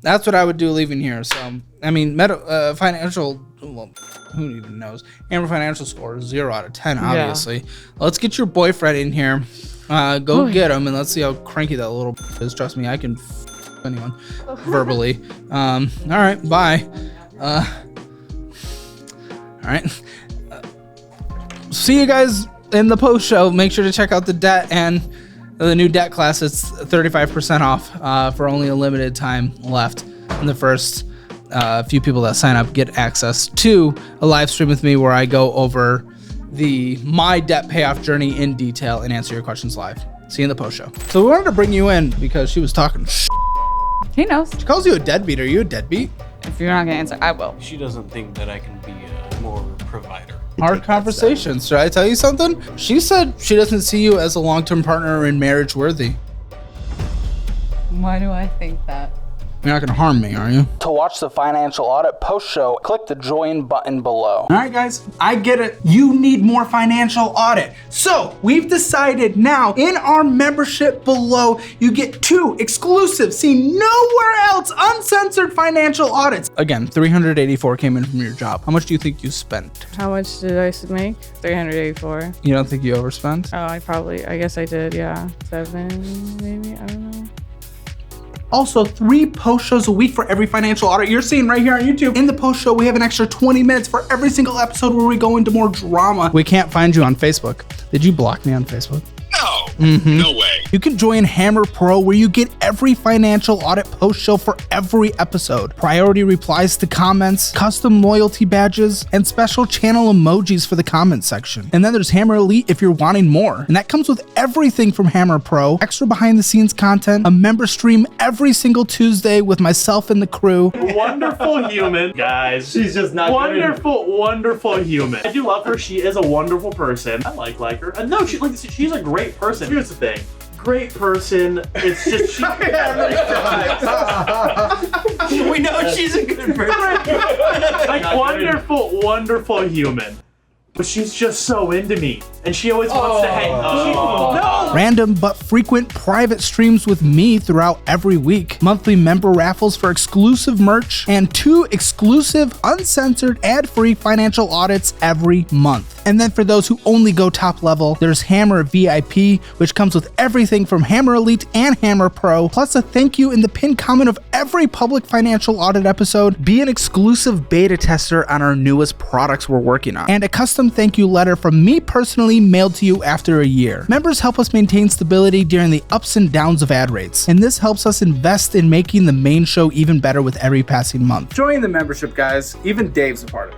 That's what I would do leaving here. So, I mean, financial, well, who even knows? Hammer financial score is 0 out of 10, obviously. Let's get your boyfriend in here. Go get him, and let's see how cranky that little is. Trust me, I can anyone verbally. All right, bye. All right. See you guys in the post show. Make sure to check out the debt and the new debt class. It's 35% off for only a limited time left. And the first few people that sign up get access to a live stream with me where I go over my debt payoff journey in detail and answer your questions live. See you in the post show. So we wanted to bring you in because she was talking. He knows. She calls you a deadbeat. Are you a deadbeat? If you're not gonna answer, I will. She doesn't think that I can be a more provider. Hard conversations. Should I tell you something? She said she doesn't see you as a long-term partner and marriage worthy. Why do I think that? You're not going to harm me, are you? To watch the financial audit post show, click the join button below. All right, guys, I get it. You need more financial audit. So we've decided now in our membership below, you get 2 exclusive, see nowhere else, uncensored financial audits. Again, 384 came in from your job. How much do you think you spent? How much did I make? 384. You don't think you overspent? Oh, I guess I did, yeah. 7, maybe? I don't know. Also, 3 post shows a week for every financial audit you're seeing right here on YouTube. In the post show, we have an extra 20 minutes for every single episode where we go into more drama. We can't find you on Facebook. Did you block me on Facebook? No, no way. You can join Hammer Pro where you get every financial audit post show for every episode. Priority replies to comments, custom loyalty badges, and special channel emojis for the comments section. And then there's Hammer Elite if you're wanting more. And that comes with everything from Hammer Pro, extra behind the scenes content, a member stream every single Tuesday with myself and the crew. Wonderful human, guys. She's just not wonderful human. I do love her. She is a wonderful person. I like her. No, she's a great person. Here's the thing. Great person. It's just she. We know she's a good person. Like wonderful human. But she's just so into me, and she always wants to hang. No. Random but frequent private streams with me throughout every week, monthly member raffles for exclusive merch, and 2 exclusive, uncensored, ad-free financial audits every month. And then for those who only go top level, there's Hammer VIP, which comes with everything from Hammer Elite and Hammer Pro, plus a thank you in the pinned comment of every public financial audit episode, be an exclusive beta tester on our newest products we're working on, and a custom thank you letter from me personally mailed to you after a year. Members help us maintain stability during the ups and downs of ad rates, and this helps us invest in making the main show even better with every passing month. Join the membership, guys. Even Dave's a part of it.